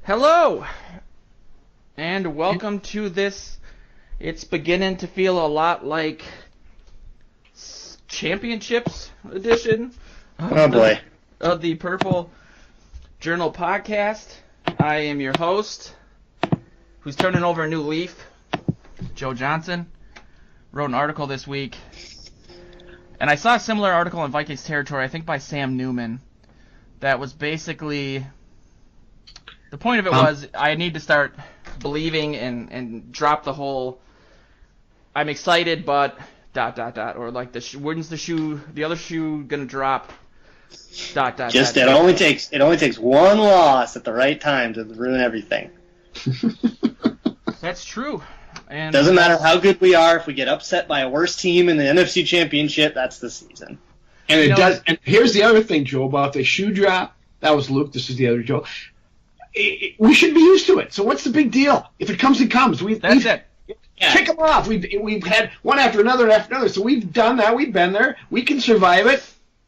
Hello, and welcome to this. It's beginning to feel a lot like Championships edition Oh boy. of the Purple Journal podcast. I am your host, who's turning over a new leaf, Joe Johnson. Wrote an article this week, and I saw a similar article in Vikings territory, I think by Sam Newman, that was basically... The point of it was I need to start believing and drop the whole I'm excited but ... or like when's the other shoe gonna drop ... It only takes one loss at the right time to ruin everything. That's true. And doesn't matter how good we are, if we get upset by a worse team in the NFC Championship, that's the season. And it does. And here's the other thing, Joe, about the shoe drop. That was Luke. This is the other Joe. We should be used to it. So what's the big deal? If it comes, it comes. That's it. Kick them off. We've had one after another. So we've done that. We've been there. We can survive it.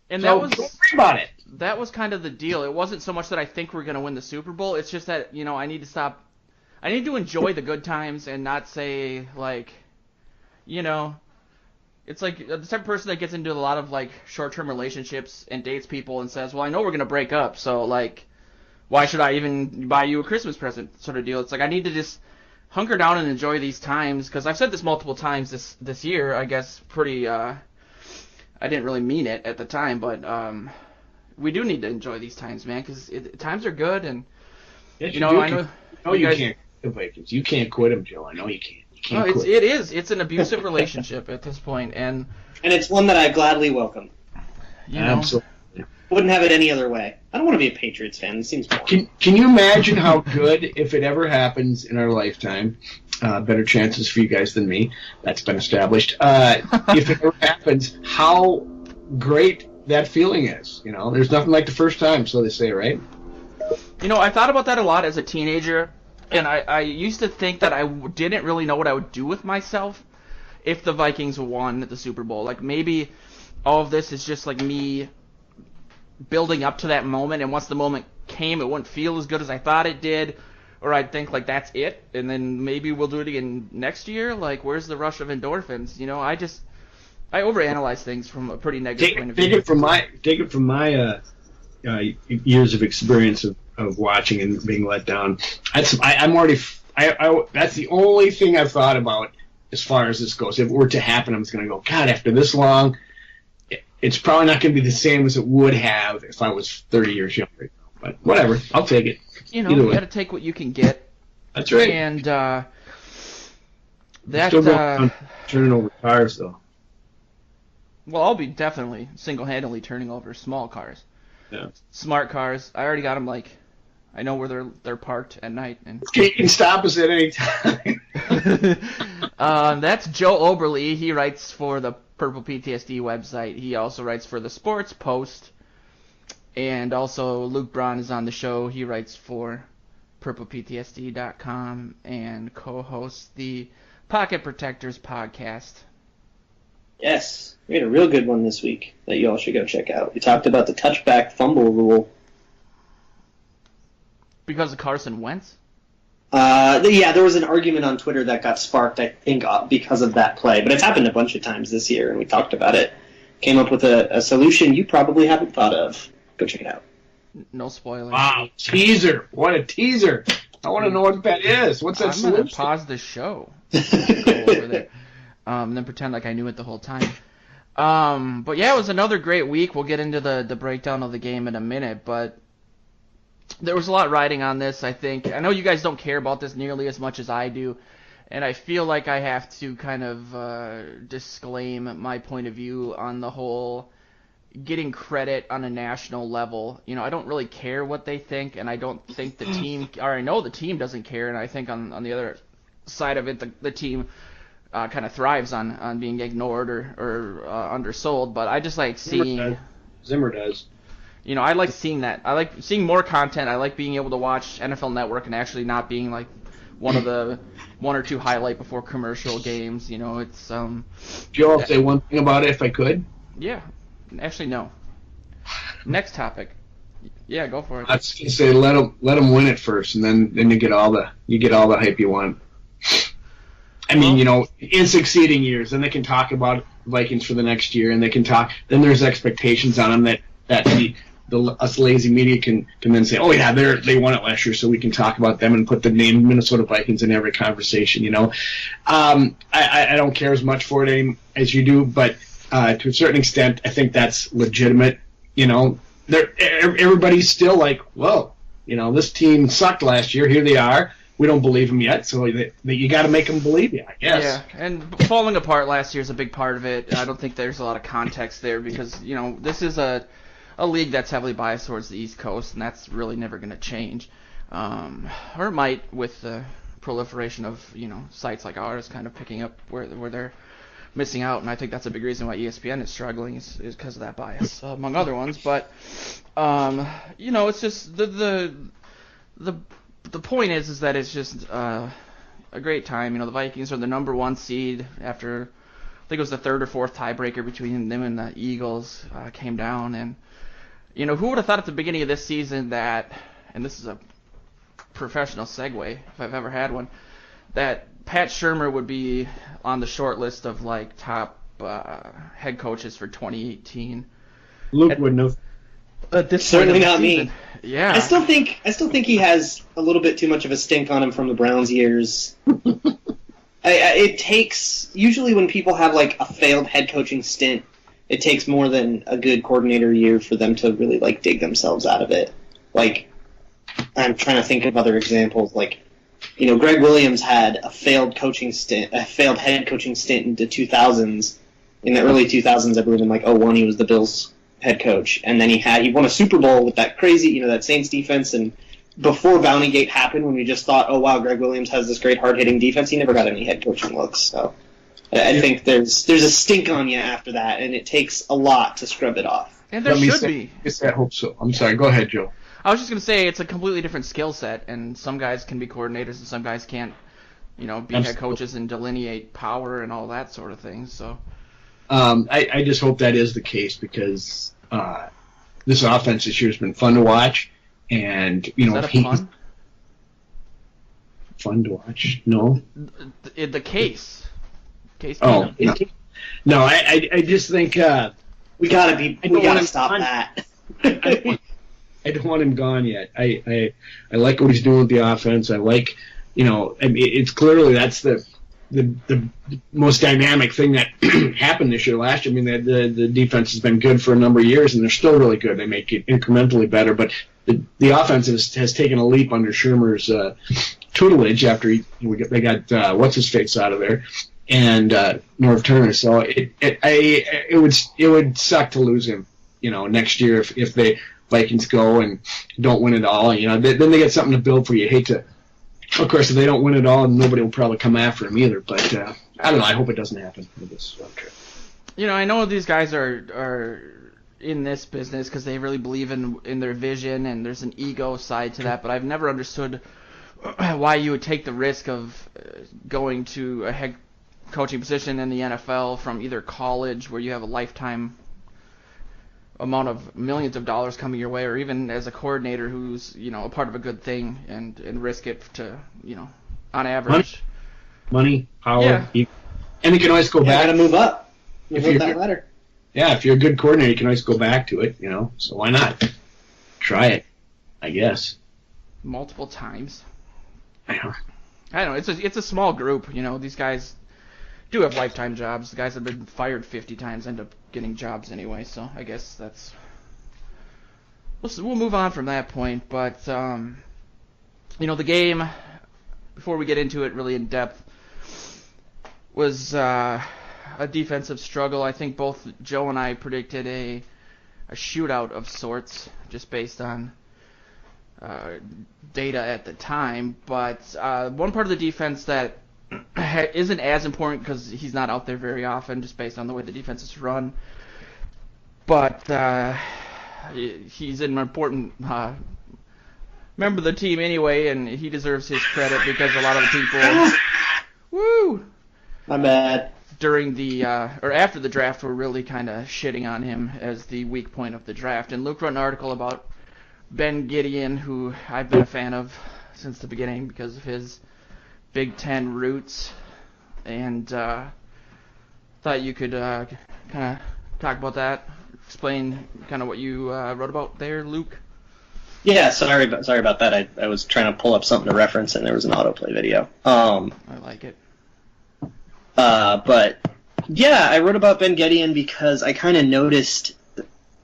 And so don't worry about it. That was kind of the deal. It wasn't so much that I think we're going to win the Super Bowl. It's just that, I need to stop. I need to enjoy the good times and not say, like, it's like the type of person that gets into a lot of, like, short-term relationships and dates people and says, well, I know we're going to break up, so, like, why should I even buy you a Christmas present sort of deal? It's like I need to just hunker down and enjoy these times, because I've said this multiple times this year, I guess pretty, I didn't really mean it at the time, but we do need to enjoy these times, man, because times are good, and, yes, I know... you can't quit the Vikings. You can't quit them, Joe. I know you can't. You can't quit. It is. It's an abusive relationship at this point, and it's one that I gladly welcome. Absolutely. I wouldn't have it any other way. I don't want to be a Patriots fan. It seems boring. Can you imagine how good, if it ever happens in our lifetime, better chances for you guys than me, that's been established, if it ever happens, how great that feeling is. There's nothing like the first time, so they say, right? I thought about that a lot as a teenager, and I used to think that I didn't really know what I would do with myself if the Vikings won the Super Bowl. Like, maybe all of this is just like me building up to that moment, and once the moment came, it wouldn't feel as good as I thought it did, or I'd think, like, that's it, and then maybe we'll do it again next year. Like, where's the rush of endorphins? I overanalyze things from a pretty negative point of view. Take it from my years of experience of watching and being let down. That's the only thing I've thought about as far as this goes. If it were to happen, I'm just going to go, God, after this long, it's probably not going to be the same as it would have if I was 30 years younger. But whatever, I'll take it. You got to take what you can get. That's right. And still going on turning over cars, though. Well, I'll be definitely single-handedly turning over small cars. Yeah. Smart cars. I already got them, like, I know where they're parked at night. And you can stop us at any time. That's Joe Oberle. He writes for the Purple PTSD website. He also writes for the Sports Post. And also Luke Braun is on the show. He writes for purpleptsd.com and co-hosts the Pocket Protectors podcast. Yes, we had a real good one this week that you all should go check out. We talked about the touchback fumble rule. Because of Carson Wentz? There was an argument on Twitter that got sparked, I think, because of that play. But it's happened a bunch of times this year, and we talked about it. Came up with a solution you probably haven't thought of. Go check it out. No spoilers. Wow, teaser. What a teaser. I want to know what that is. What's that solution? I'm going to pause the show. Go over there. And then pretend like I knew it the whole time. But yeah, it was another great week. We'll get into the breakdown of the game in a minute, but there was a lot riding on this, I think. I know you guys don't care about this nearly as much as I do, and I feel like I have to kind of disclaim my point of view on the whole getting credit on a national level. I don't really care what they think, and I don't think the team, or I know the team doesn't care, and I think on the other side of it, the team kind of thrives on being ignored or undersold, but I just like seeing... Zimmer does. I like seeing that. I like seeing more content. I like being able to watch NFL Network and actually not being like one of the one or two highlight before commercial games. It's Joe, I'll say one thing about it if I could. Yeah. Actually, no. Next topic. Yeah, go for it. I was gonna say let them win it first, and then you get all the hype you want. I mean, in succeeding years, then they can talk about Vikings for the next year, and they can talk. Then there's expectations on them that us lazy media can then say, oh yeah, they won it last year, so we can talk about them and put the name Minnesota Vikings in every conversation. I don't care as much for it as you do, but to a certain extent, I think that's legitimate. Everybody's still like, whoa, this team sucked last year. Here they are. We don't believe them yet, so you got to make them believe you, I guess. Yeah, and falling apart last year is a big part of it. I don't think there's a lot of context there because, this is a league that's heavily biased towards the East Coast, and that's really never going to change. Or it might with the proliferation of, sites like ours kind of picking up where they're missing out, and I think that's a big reason why ESPN is struggling is because of that bias, among other ones. But, it's just the point is that it's just a great time. The Vikings are the number one seed after, I think it was the third or fourth tiebreaker between them and the Eagles came down. And, who would have thought at the beginning of this season that, and this is a professional segue if I've ever had one, that Pat Shurmur would be on the short list of, top head coaches for 2018. Luke wouldn't have. Certainly not me. Yeah. I still think he has a little bit too much of a stink on him from the Browns years. It takes, usually when people have a failed head coaching stint, it takes more than a good coordinator year for them to really dig themselves out of it. I'm trying to think of other examples. Greg Williams had a failed head coaching stint in the 2000s. In the early 2000s, I believe in 01, he was the Bills head coach, and then he won a Super Bowl with that crazy, that Saints defense. And before Bountygate happened, when we just thought, oh wow, Greg Williams has this great hard-hitting defense, he never got any head coaching looks. So I think there's a stink on you after that, and it takes a lot to scrub it off. And there should be. I hope so. I'm sorry. Go ahead, Joe. I was just going to say it's a completely different skill set, and some guys can be coordinators and some guys can't, be head coaches and delineate power and all that sort of thing. So I just hope that is the case because this offense this year has been fun to watch, and is that fun to watch? No, the case. Oh no, I just think we gotta stop that. I don't want him gone yet. I like what he's doing with the offense. I like, it's clearly that's the most dynamic thing that happened this year. Last year, I mean, the defense has been good for a number of years, and they're still really good. They make it incrementally better, but the offense has taken a leap under Shurmur's tutelage after they got what's his face out of there and Norv Turner. So it would suck to lose him, next year if the Vikings go and don't win it all. Then they get something to build for. You hate to. Of course, if they don't win it all, nobody will probably come after him either. But I don't know. I hope it doesn't happen with this trip. I know these guys are in this business because they really believe in their vision, and there's an ego side to that. But I've never understood why you would take the risk of going to a head coaching position in the NFL from either college, where you have a lifetime amount of millions of dollars coming your way, or even as a coordinator who's a part of a good thing, and risk it to on average money, power, yeah. And you can always go back. Got to move up. Move up that ladder. Yeah, if you're a good coordinator, you can always go back to it. So why not try it? I guess multiple times. I don't know. It's a small group. These guys do have lifetime jobs. The guys that have been fired 50 times end up getting jobs anyway, so I guess that's... We'll move on from that point, but, the game, before we get into it really in depth, was a defensive struggle. I think both Joe and I predicted a shootout of sorts, just based on data at the time, but one part of the defense that isn't as important because he's not out there very often, just based on the way the defense is run. But he's an important member of the team anyway, and he deserves his credit because a lot of the people, my bad, during the or after the draft were really kind of shitting on him as the weak point of the draft. And Luke wrote an article about Ben Gideon, who I've been a fan of since the beginning because of his Big Ten roots, and thought you could kind of talk about that, explain kind of what you wrote about there, Luke. Yeah, sorry about that. I was trying to pull up something to reference, and there was an autoplay video. I like it. But yeah, I wrote about Ben Gideon because I kind of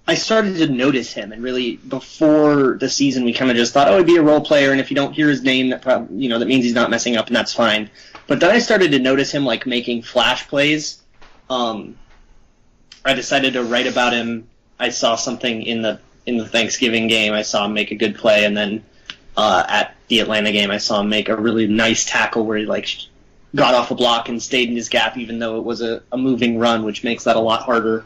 I started to notice him, and really before the season, we kind of just thought, oh, he'd be a role player, and if you don't hear his name, that means he's not messing up, and that's fine. But then I started to notice him like making flash plays. I decided to write about him. I saw something in the Thanksgiving game. I saw him make a good play, and then at the Atlanta game, I saw him make a really nice tackle where he like got off a block and stayed in his gap, even though it was a moving run, which makes that a lot harder.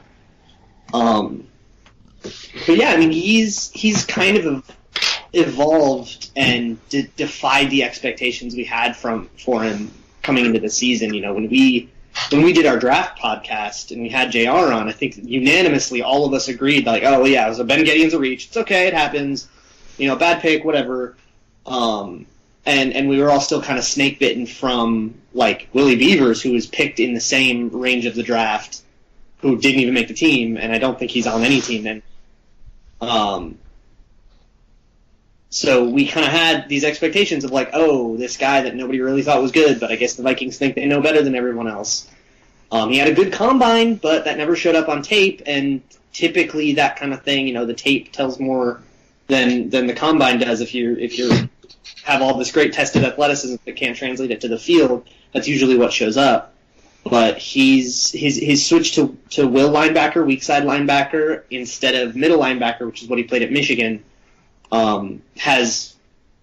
But yeah, I mean, he's kind of evolved and defied the expectations we had for him coming into the season. You know, when we did our draft podcast and we had JR on, I think unanimously all of us agreed, like, oh yeah, so Ben Gideon's a reach. It's okay, it happens. You know, bad pick, whatever. And we were all still kind of snake bitten from like Willie Beavers, who was picked in the same range of the draft, who didn't even make the team, and I don't think he's on any team then. So we kind of had these expectations of like, oh, this guy that nobody really thought was good, but I guess the Vikings think they know better than everyone else. He had a good combine, but that never showed up on tape, and typically that kind of thing, you know, the tape tells more than the combine does. If you have all this great tested athleticism that can't translate it to the field, that's usually what shows up. But his switch to will linebacker, weak side linebacker, instead of middle linebacker, which is what he played at Michigan, has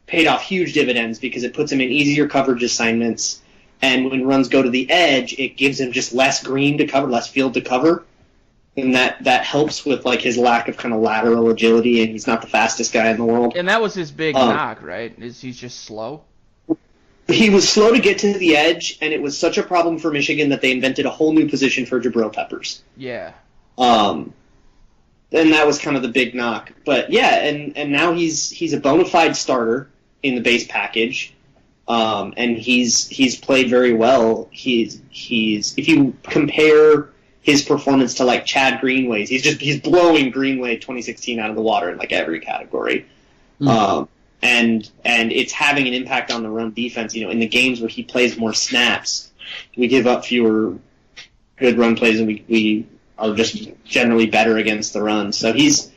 paid off huge dividends because it puts him in easier coverage assignments, and when runs go to the edge, it gives him just less green to cover, less field to cover, and that helps with like his lack of kind of lateral agility, and he's not the fastest guy in the world. And that was his big knock, right? Is he's just slow? He was slow to get to the edge, and it was such a problem for Michigan that they invented a whole new position for Jabril Peppers. Yeah. And that was kind of the big knock. But yeah, and now he's a bona fide starter in the base package. And he's played very well. He's if you compare his performance to like Chad Greenway's, he's blowing Greenway 2016 out of the water in like every category. Mm-hmm. And it's having an impact on the run defense. You know, in the games where he plays more snaps, we give up fewer good run plays, and we are just generally better against the run. So he's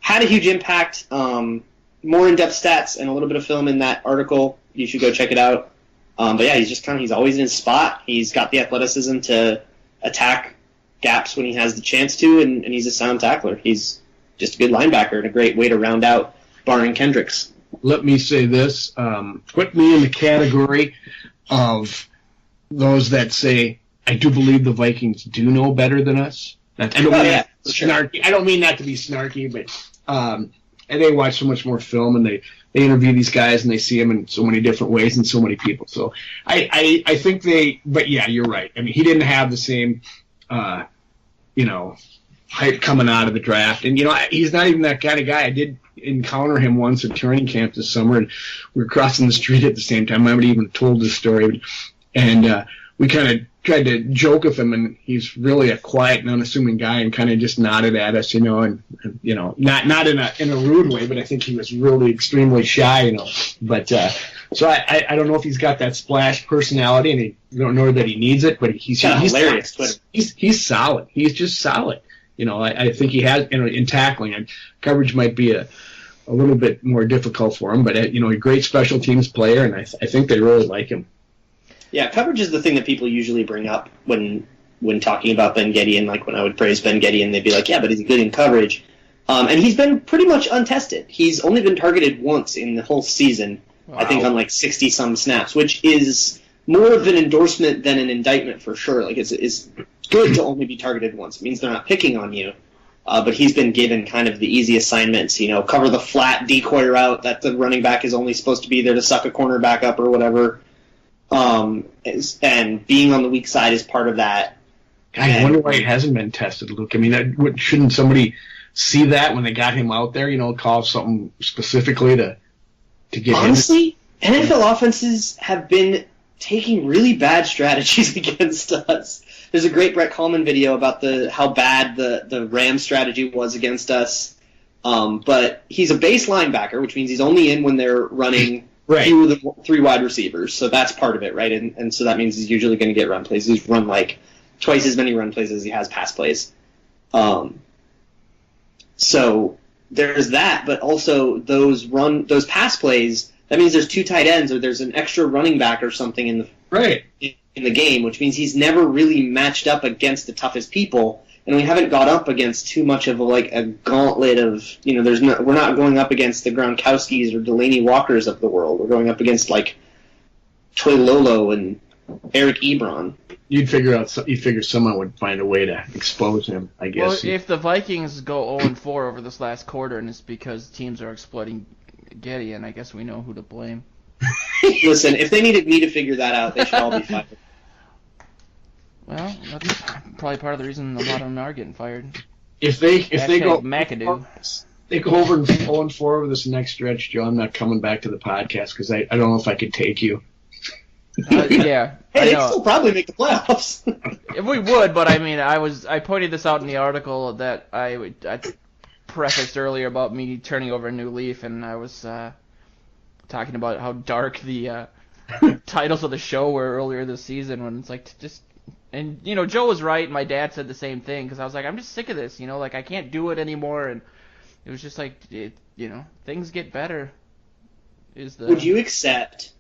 had a huge impact. More in-depth stats and a little bit of film in that article. You should go check it out. But yeah, he's always in his spot. He's got the athleticism to attack gaps when he has the chance to, and he's a sound tackler. He's just a good linebacker and a great way to round out barring Kendricks. Let me say this. Put me in the category of those that say, I do believe the Vikings do know better than us. I don't mean that to be snarky, but and they watch so much more film, and they interview these guys, and they see them in so many different ways and so many people. So I think but yeah, you're right. I mean, he didn't have the same, hype coming out of the draft. And, he's not even that kind of guy. I did encounter him once at training camp this summer, and we were crossing the street at the same time. I haven't even told this story. And we kind of tried to joke with him, and he's really a quiet and unassuming guy, and kind of just nodded at us, and not in a rude way, but I think he was really extremely shy, But so I don't know if he's got that splash personality, and I don't know that he needs it, but he's hilarious. He's solid. He's just solid. I think he has in tackling, and coverage might be a little bit more difficult for him, but a great special teams player, and I think they really like him. Yeah, coverage is the thing that people usually bring up when talking about Ben Gideon. Like when I would praise Ben Gideon, they'd be like, yeah, but he's good in coverage. And he's been pretty much untested. He's only been targeted once in the whole season, wow. I think on like 60-some snaps, which is more of an endorsement than an indictment for sure. Like it's good to only be targeted once. It means they're not picking on you. But he's been given kind of the easy assignments, cover the flat decoy route that the running back is only supposed to be there to suck a cornerback up or whatever. And being on the weak side is part of that. I wonder why it hasn't been tested, Luke. I mean, shouldn't somebody see that when they got him out there? Call something specifically to get honestly, NFL offenses have been taking really bad strategies against us. There's a great Brett Coleman video about how bad the Ram strategy was against us. But he's a base linebacker, which means he's only in when they're running right. 2 of the 3 wide receivers. So that's part of it, right? And so that means he's usually going to get run plays. He's run like twice as many run plays as he has pass plays. So there's that, but also those pass plays. That means there's 2 tight ends, or there's an extra running back or something in the game, which means he's never really matched up against the toughest people, and we haven't got up against too much of a gauntlet of we're not going up against the Gronkowskis or Delaney Walkers of the world. We're going up against like Toy Lolo and Eric Ebron. You'd figure someone would find a way to expose him, I guess. Well, if the Vikings go 0-4 over this last quarter, and it's because teams are exploiting Gideon, I guess we know who to blame. Listen, if they needed me to figure that out, they should all be fired. Well, that's probably part of the reason a lot of them are getting fired. If they go McAdoo. They go over 0-4 over this next stretch, Joe, I'm not coming back to the podcast because I don't know if I could take you. Yeah. Hey, they'd still probably make the playoffs. If we would, but I mean, I pointed this out in the article that I prefaced earlier about me turning over a new leaf, and I was talking about how dark the titles of the show were earlier this season, when it's like and Joe was right, and my dad said the same thing, because I was like, I'm just sick of this, like I can't do it anymore, and it was just like, things get better. Would you accept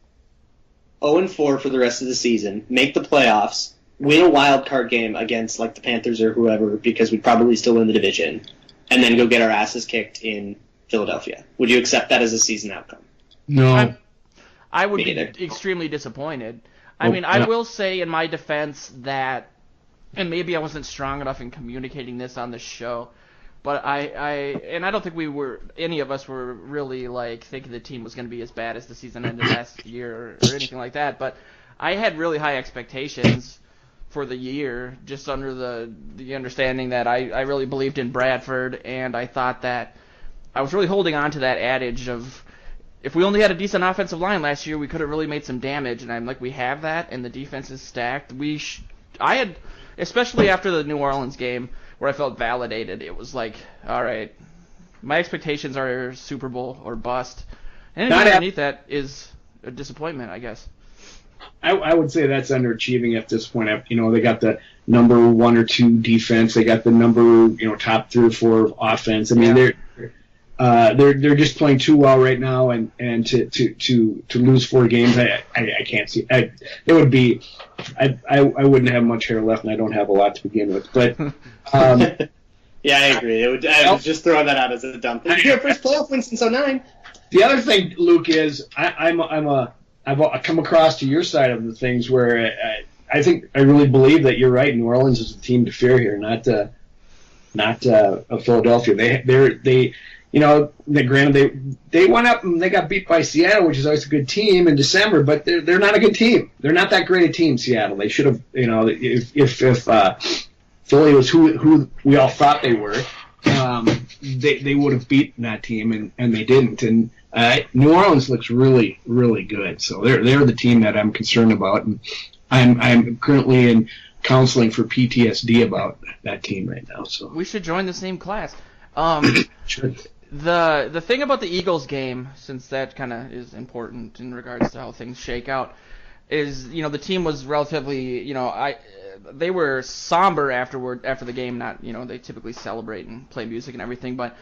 0-4 for the rest of the season, make the playoffs, win a wild card game against like the Panthers or whoever, because we'd probably still win the division, and then go get our asses kicked in Philadelphia? Would you accept that as a season outcome? No. I would be extremely disappointed. I mean, I will say in my defense that, and maybe I wasn't strong enough in communicating this on the show, but I don't think any of us were really like thinking the team was going to be as bad as the season ended last year or anything like that. But I had really high expectations for the year, just under the understanding that I really believed in Bradford, and I thought that I was really holding on to that adage of, if we only had a decent offensive line last year, we could have really made some damage. And I'm like, we have that, and the defense is stacked. I had, especially after the New Orleans game, where I felt validated. It was like, all right, my expectations are Super Bowl or bust. And underneath that is a disappointment, I guess. I would say that's underachieving at this point. They got the number 1 or 2 defense. They got the number, top 3 or 4 offense. I mean, they're just playing too well right now, and to lose 4 games, I can't see. It would be, I wouldn't have much hair left, and I don't have a lot to begin with. But yeah, I agree. I was just throwing that out as a dump. It's your first playoff win since 2009. The other thing, Luke, is I've come across to your side of the things where I think I really believe that you're right. New Orleans is a team to fear here, not Philadelphia. Granted they went up and they got beat by Seattle, which is always a good team in December, but they're not a good team. They're not that great a team, Seattle. They should have, if Philly was who we all thought they were, they would have beaten that team, and they didn't. And New Orleans looks really, really good. So they're the team that I'm concerned about, and I'm currently in counseling for PTSD about that team right now. So we should join the same class. Sure. The thing about the Eagles game, since that kind of is important in regards to how things shake out, is the team was relatively they were somber after the game. Not they typically celebrate and play music and everything, but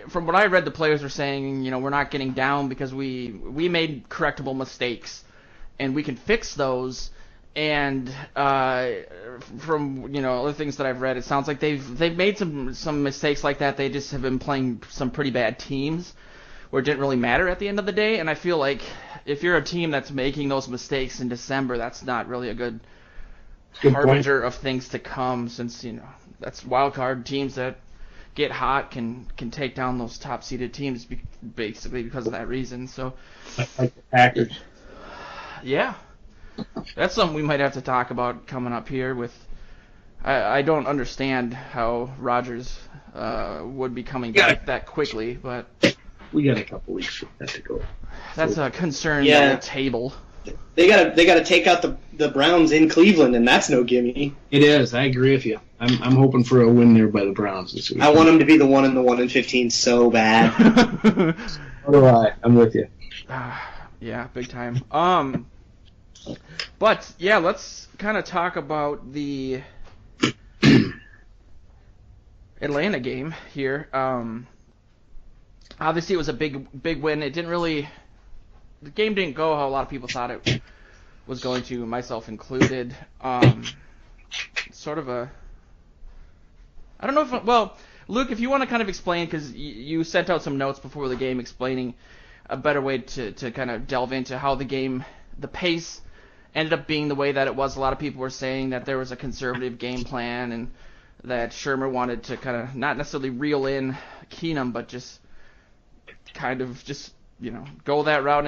from what I read, the players were saying we're not getting down because we made correctable mistakes and we can fix those. And from other things that I've read, it sounds like they've made some mistakes like that. They just have been playing some pretty bad teams where it didn't really matter at the end of the day. And I feel like if you're a team that's making those mistakes in December, that's not really a good harbinger of things to come, since that's wild card teams that get hot can take down those top seeded teams basically because of that reason. So like the Packers. Yeah. That's something we might have to talk about coming up here with I don't understand how Rodgers would be coming back that quickly, but we got a couple weeks for that to go. That's a concern at the table. They gotta take out the Browns in Cleveland, and that's no gimme. It is. I agree with you. I'm hoping for a win there by the Browns this week. I want them to be the 1-15 so bad. All right, I'm with you. Yeah, big time. But yeah, let's kind of talk about the Atlanta game here. Obviously, it was a big win. It didn't really. The game didn't go how a lot of people thought it was going to, myself included. Sort of a. I don't know if. Well, Luke, if you want to kind of explain, because you sent out some notes before the game explaining a better way to kind of delve into how the game, the pace, ended up being the way that it was. A lot of people were saying that there was a conservative game plan and that Shurmur wanted to kind of not necessarily reel in Keenum, but just kind of just, go that route.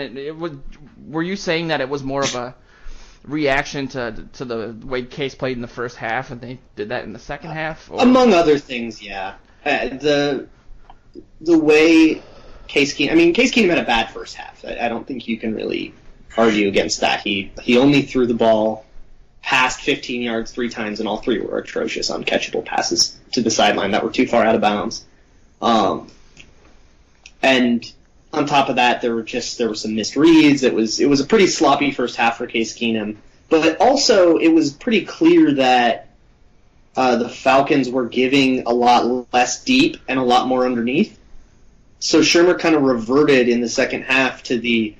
Were you saying that it was more of a reaction to the way Case played in the first half, and they did that in the second half? Or? Among other things, yeah. The way Case Keenum had a bad first half. I don't think you can really argue against that. He only threw the ball past 15 yards 3 times, and all 3 were atrocious, uncatchable passes to the sideline that were too far out of bounds. And on top of that, there were some missed reads. It was a pretty sloppy first half for Case Keenum, but also it was pretty clear that the Falcons were giving a lot less deep and a lot more underneath. So Shurmur kind of reverted in the second half to the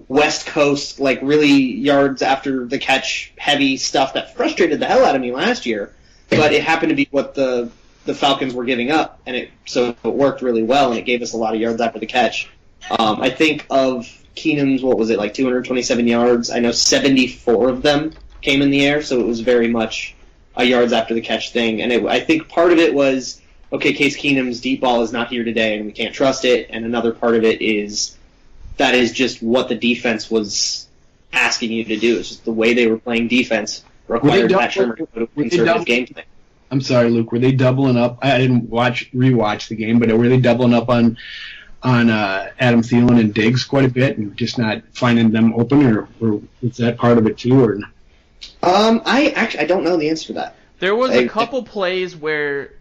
West Coast, like really yards after the catch heavy stuff that frustrated the hell out of me last year, but it happened to be what the Falcons were giving up, and so it worked really well, and it gave us a lot of yards after the catch. I think of Keenum's, 227 yards, I know 74 of them came in the air, so it was very much a yards after the catch thing. And I think part of it was, okay, Case Keenum's deep ball is not here today and we can't trust it, and another part of it is that is just what the defense was asking you to do. It's just the way they were playing defense required Pat Shurmur to put a conservative game plan. I'm sorry, Luke. Were they doubling up? I didn't rewatch the game, but were they doubling up on Adam Thielen and Diggs quite a bit, and just not finding them open, or was that part of it too? Or I don't know the answer to that. There was a couple plays where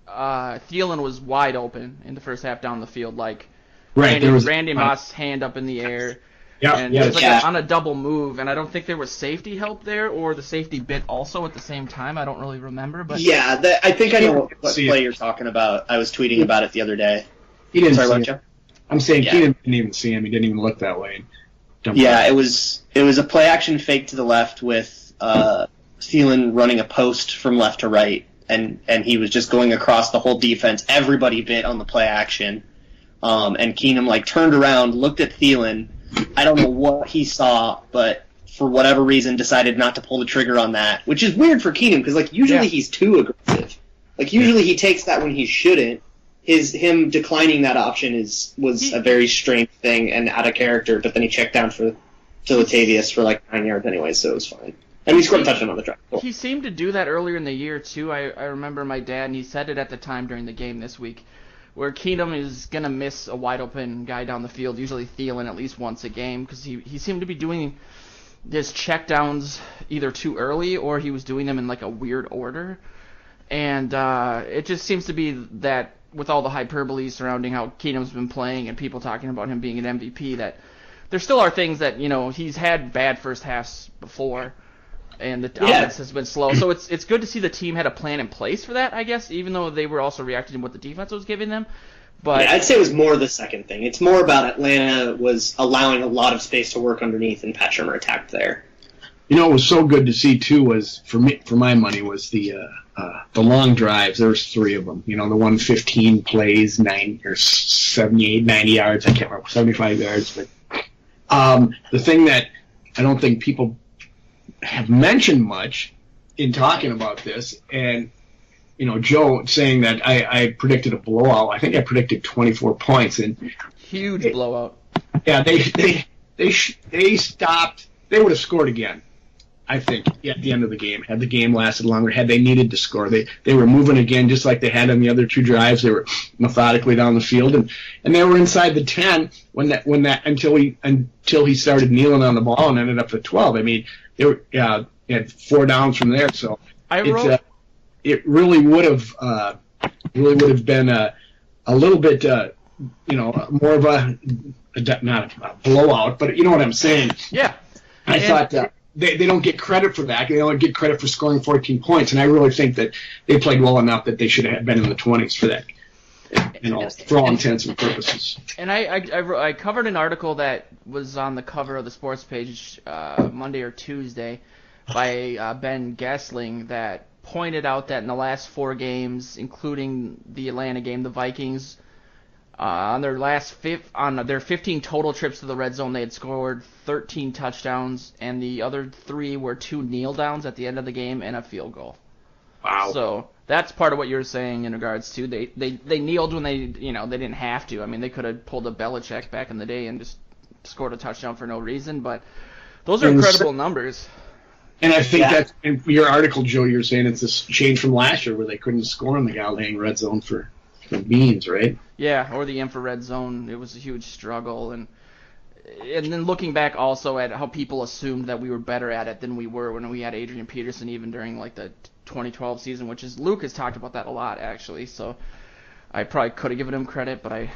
Thielen was wide open in the first half down the field, like Randy Moss' hand up in the air. It was on a double move, and I don't think there was safety help there, or the safety bit also at the same time. I don't really remember, but I think I know what play you're talking about. I was tweeting about it the other day. He didn't see him. I'm saying Keenan didn't even see him. He didn't even look that way. It was a play action fake to the left with Thielen running a post from left to right, and he was just going across the whole defense. Everybody bit on the play action, and Keenum turned around, looked at Thielen. I don't know what he saw, but for whatever reason decided not to pull the trigger on that, which is weird for Keenum because usually he's too aggressive. Usually he takes that when he shouldn't. Him declining that option was a very strange thing and out of character, but then he checked down to Latavius for 9 yards anyway, so it was fine. And he scored a touchdown on the drive. Cool. He seemed to do that earlier in the year too. I remember my dad, and he said it at the time during the game this week, where Keenum is going to miss a wide open guy down the field, usually Thielen at least once a game, because he seemed to be doing his checkdowns either too early or he was doing them in a weird order. And it just seems to be that with all the hyperbole surrounding how Keenum's been playing and people talking about him being an MVP, that there still are things that, he's had bad first halves before, and the offense has been slow. So it's good to see the team had a plan in place for that, I guess, even though they were also reacting to what the defense was giving them. But I'd say it was more the second thing. It's more about Atlanta was allowing a lot of space to work underneath, and Pat Shurmur attacked there. What was so good to see too was, for my money, was the long drives. There was 3 of them. The 115 plays, 78, 90 yards. I can't remember, 75 yards. But the thing that I don't think people have mentioned much in talking about this, and Joe saying that I predicted a blowout. I think I predicted 24 points, and blowout. Yeah, they stopped. They would have scored again. I think, at the end of the game. Had the game lasted longer, had they needed to score, they were moving again just like they had on the other two drives. They were methodically down the field, and they were inside the 10 when that until he started kneeling on the ball and ended up at 12. I mean, they were had 4 downs from there, so it really would have been a little bit more of a not a blowout, but you know what I'm saying. Yeah. I thought they don't get credit for that. They only get credit for scoring 14 points, and I really think that they played well enough that they should have been in the 20s for that, for all intents and purposes. And I covered an article that was on the cover of the sports page Monday or Tuesday by Ben Gessling that pointed out that in the last 4 games, including the Atlanta game, the Vikings, on their 15 total trips to the red zone, they had scored 13 touchdowns, and the other 3 were 2 kneel downs at the end of the game and a field goal. Wow. So that's part of what you're saying in regards to they kneeled when they didn't have to. I mean, they could have pulled a Belichick back in the day and just scored a touchdown for no reason, but those are incredible numbers. And I think that in your article, Joe, you're saying it's this change from last year where they couldn't score in the Gallagher red zone for beans, right? Yeah, or the infrared zone. It was a huge struggle, and then looking back also at how people assumed that we were better at it than we were when we had Adrian Peterson, even during like the 2012 season, which is Luke has talked about that a lot actually. So I probably could have given him credit, but I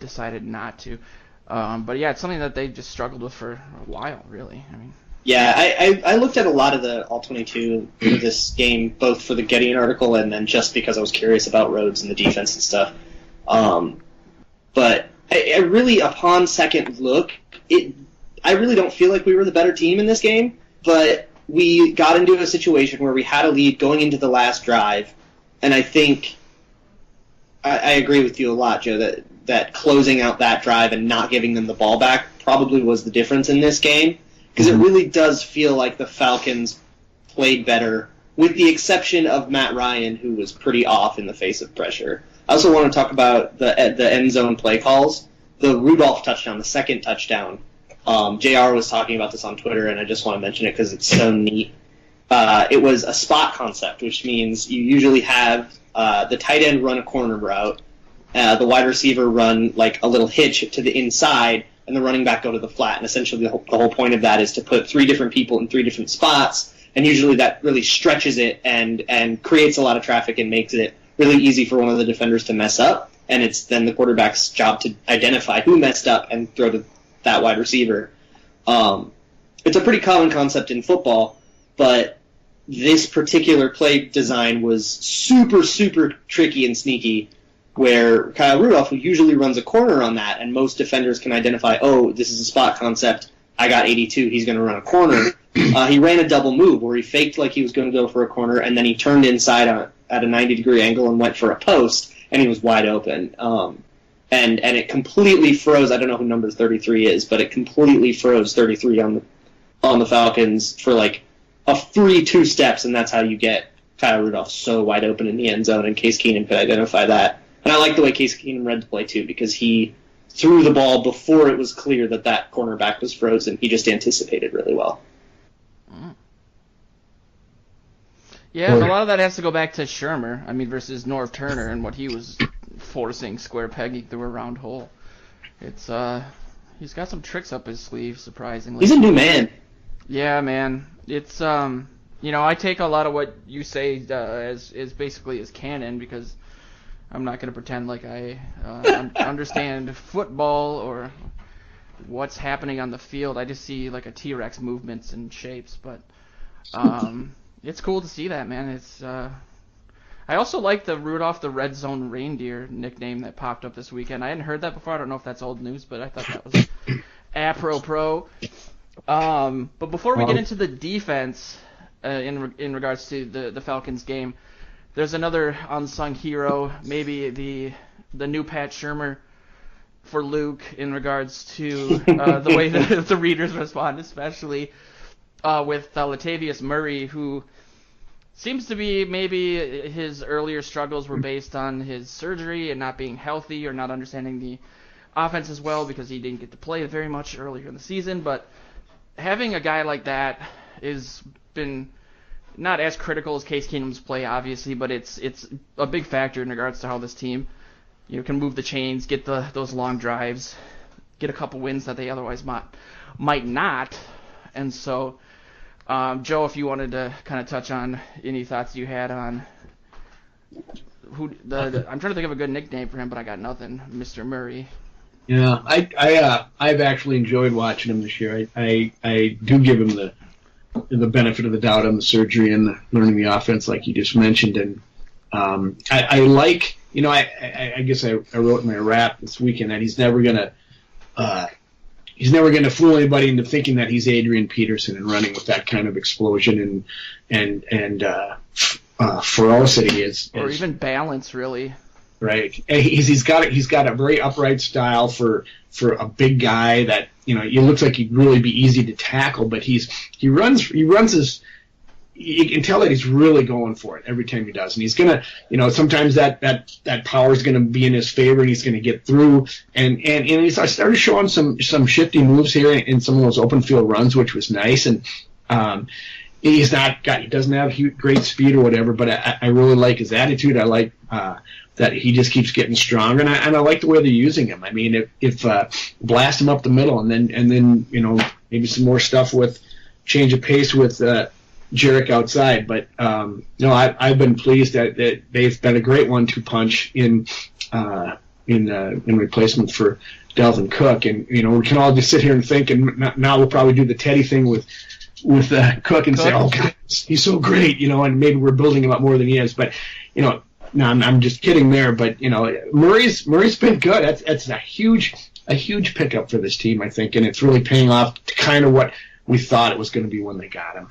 decided not to. But yeah, it's something that they just struggled with for a while, really. I mean. Yeah, I looked at a lot of the All-22 for this game, both for the Getty article and then just because I was curious about Rhodes and the defense and stuff. But I really, upon second look, I really don't feel like we were the better team in this game, but we got into a situation where we had a lead going into the last drive, and I think I agree with you a lot, Joe, that closing out that drive and not giving them the ball back probably was the difference in this game. Because it really does feel like the Falcons played better, with the exception of Matt Ryan, who was pretty off in the face of pressure. I also want to talk about the end zone play calls. The Rudolph touchdown, the second touchdown. JR was talking about this on Twitter, and I just want to mention it because it's so neat. It was a spot concept, which means you usually have the tight end run a corner route, the wide receiver run like a little hitch to the inside, and the running back go to the flat. And essentially the whole point of that is to put 3 different people in 3 different spots, and usually that really stretches it and creates a lot of traffic and makes it really easy for one of the defenders to mess up. And it's then the quarterback's job to identify who messed up and throw to that wide receiver. It's a pretty common concept in football, but this particular play design was super, super tricky and sneaky, where Kyle Rudolph, who usually runs a corner on that, and most defenders can identify, oh, this is a spot concept, I got 82, he's going to run a corner. He ran a double move where he faked like he was going to go for a corner, and then he turned inside at a 90-degree angle and went for a post, and he was wide open. And it completely froze, I don't know who number 33 is, but it completely froze 33 on the Falcons for like a free 2 steps, and that's how you get Kyle Rudolph so wide open in the end zone, and Case Keenum could identify that. And I like the way Case Keenum read the play, too, because he threw the ball before it was clear that cornerback was frozen. He just anticipated really well. Yeah, and a lot of that has to go back to Shurmur, versus Norv Turner and what he was forcing square peg through a round hole. It's he's got some tricks up his sleeve, surprisingly. He's a new man. Yeah, man. It's I take a lot of what you say as basically as canon, because I'm not going to pretend like I understand football or what's happening on the field. I just see like a T-Rex movements and shapes, but it's cool to see that, man. It's I also like the Rudolph the Red Zone Reindeer nickname that popped up this weekend. I hadn't heard that before. I don't know if that's old news, but I thought that was apropos. But before we get into the defense in regards to the Falcons game, there's another unsung hero, maybe the new Pat Shurmur for Luke in regards to the way that the readers respond, especially with Latavius Murray, who seems to be maybe his earlier struggles were based on his surgery and not being healthy or not understanding the offense as well, because he didn't get to play very much earlier in the season. But having a guy like that is been not as critical as Case Keenum's play, obviously, but it's a big factor in regards to how this team, can move the chains, get those long drives, get a couple wins that they otherwise might not. And so, Joe, if you wanted to kind of touch on any thoughts you had on I'm trying to think of a good nickname for him, but I got nothing. Mr. Murray. Yeah, I've actually enjoyed watching him this year. I do give him the benefit of the doubt on the surgery and learning the offense, like you just mentioned, and I like, I guess I wrote in my rap this weekend that he's never gonna fool anybody into thinking that he's Adrian Peterson and running with that kind of explosion and ferocity or even balance, really. Right. He's got a very upright style for a big guy that it looks like he'd really be easy to tackle, but he runs his. You can tell that he's really going for it every time he does, and he's gonna sometimes that power is gonna be in his favor, and he's gonna get through. And I started showing some shifty moves here in some of those open field runs, which was nice. And he doesn't have great speed or whatever, but I really like his attitude. I like that he just keeps getting stronger, and I like the way they're using him. I mean, if blast him up the middle, and then maybe some more stuff with change of pace with Jarek outside. But I've been pleased that they've been a great 1-2 punch in replacement for Dalvin Cook, and we can all just sit here and think, and now we'll probably do the Teddy thing with Cook and say, oh God, he's so great, and maybe we're building him up more than he is, but no, I'm just kidding there. But Murray's been good. That's a huge pickup for this team, I think, and it's really paying off to kind of what we thought it was going to be when they got him.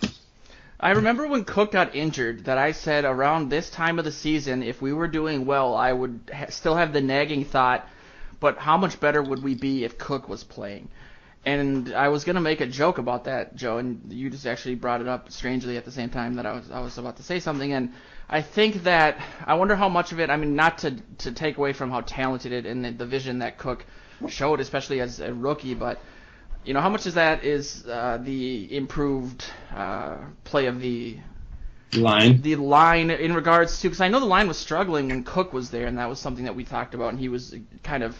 I remember when Cook got injured that I said around this time of the season, if we were doing well, I would still have the nagging thought, but how much better would we be if Cook was playing? And I was going to make a joke about that, Joe, and you just actually brought it up strangely at the same time that I was about to say something. And I think that I wonder how much of it, I mean, not to take away from how talented it and the vision that Cook showed, especially as a rookie, but how much of that is the improved play of the line in regards to, because I know the line was struggling when Cook was there, and that was something that we talked about, and he was kind of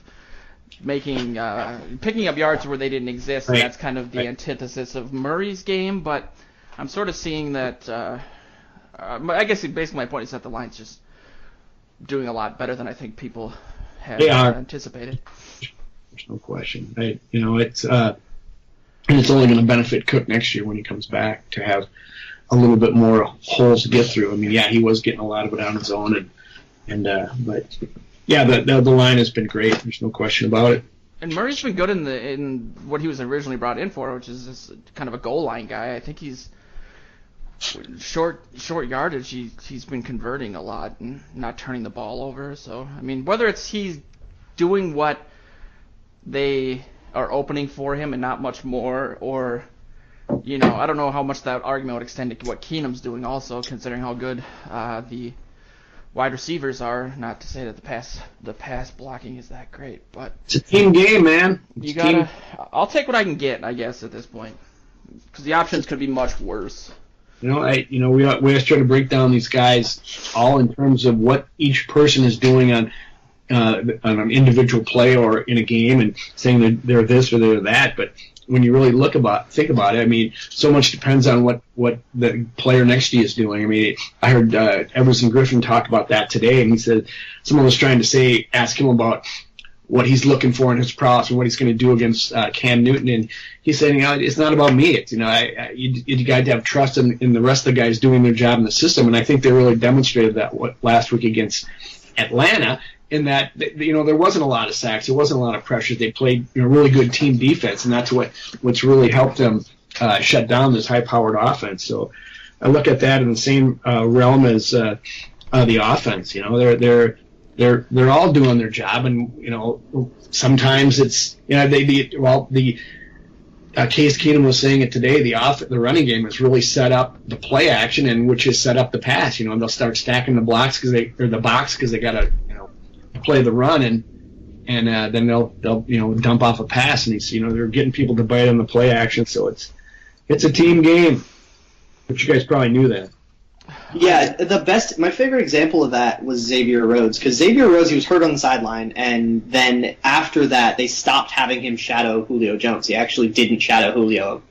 picking up yards where they didn't exist, and that's kind of the antithesis of Murray's game. But I'm sort of seeing that. I guess basically my point is that the line's just doing a lot better than I think people had anticipated. There's no question. It's and it's only going to benefit Cook next year when he comes back to have a little bit more holes to get through. I mean, he was getting a lot of it on his own, but yeah, the line has been great. There's no question about it. And Murray's been good in what he was originally brought in for, which is this kind of a goal line guy. I think he's short yardage. He's been converting a lot and not turning the ball over. So I mean, whether it's he's doing what they are opening for him and not much more, or I don't know how much that argument would extend to what Keenum's doing also, considering how good the wide receivers are. Not to say that the pass blocking is that great, but it's a team game, man. I'll take what I can get, I guess, at this point, because the options could be much worse. We always try to break down these guys all in terms of what each person is doing on an individual play or in a game, and saying that they're this or they're that. But when you really think about it, I mean, so much depends on what the player next to you is doing. I mean, I heard Everson Griffin talk about that today, and he said someone was trying to ask him about what he's looking for in his prowess and what he's going to do against Cam Newton, and he said, it's not about me. It's you got to have trust in the rest of the guys doing their job in the system, and I think they really demonstrated that last week against Atlanta. In that, there wasn't a lot of sacks, there wasn't a lot of pressure. They played really good team defense, and that's what's really helped them shut down this high-powered offense. So I look at that in the same realm as the offense. They're all doing their job, and sometimes it's Case Keenum was saying it today. The running game has really set up the play action, and which has set up the pass. They'll start stacking the box because they got to play the run, and then they'll dump off a pass, and they're getting people to bite on the play action. So it's a team game. But you guys probably knew that. Yeah, my favorite example of that was Xavier Rhodes, because Xavier Rhodes, he was hurt on the sideline, and then after that, they stopped having him shadow Julio Jones. He actually didn't shadow Julio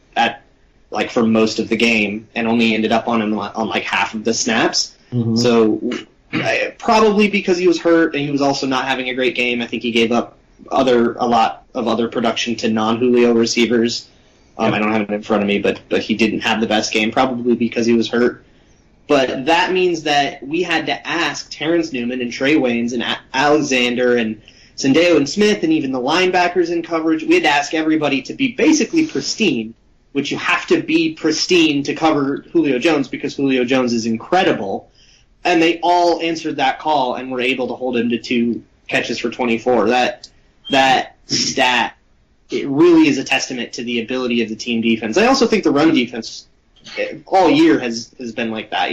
for most of the game, and only ended up on him on like half of the snaps. Mm-hmm. So probably because he was hurt, and he was also not having a great game. I think he gave up a lot of other production to non-Julio receivers. I don't have it in front of me, but he didn't have the best game, probably because he was hurt. But that means that we had to ask Terrence Newman and Trey Waynes and Alexander and Sendejo and Smith and even the linebackers in coverage. We had to ask everybody to be basically pristine, which you have to be pristine to cover Julio Jones because Julio Jones is incredible. And they all answered that call and were able to hold him to 2 catches for 24. That stat, it really is a testament to the ability of the team defense. I also think the run defense all year has been like that.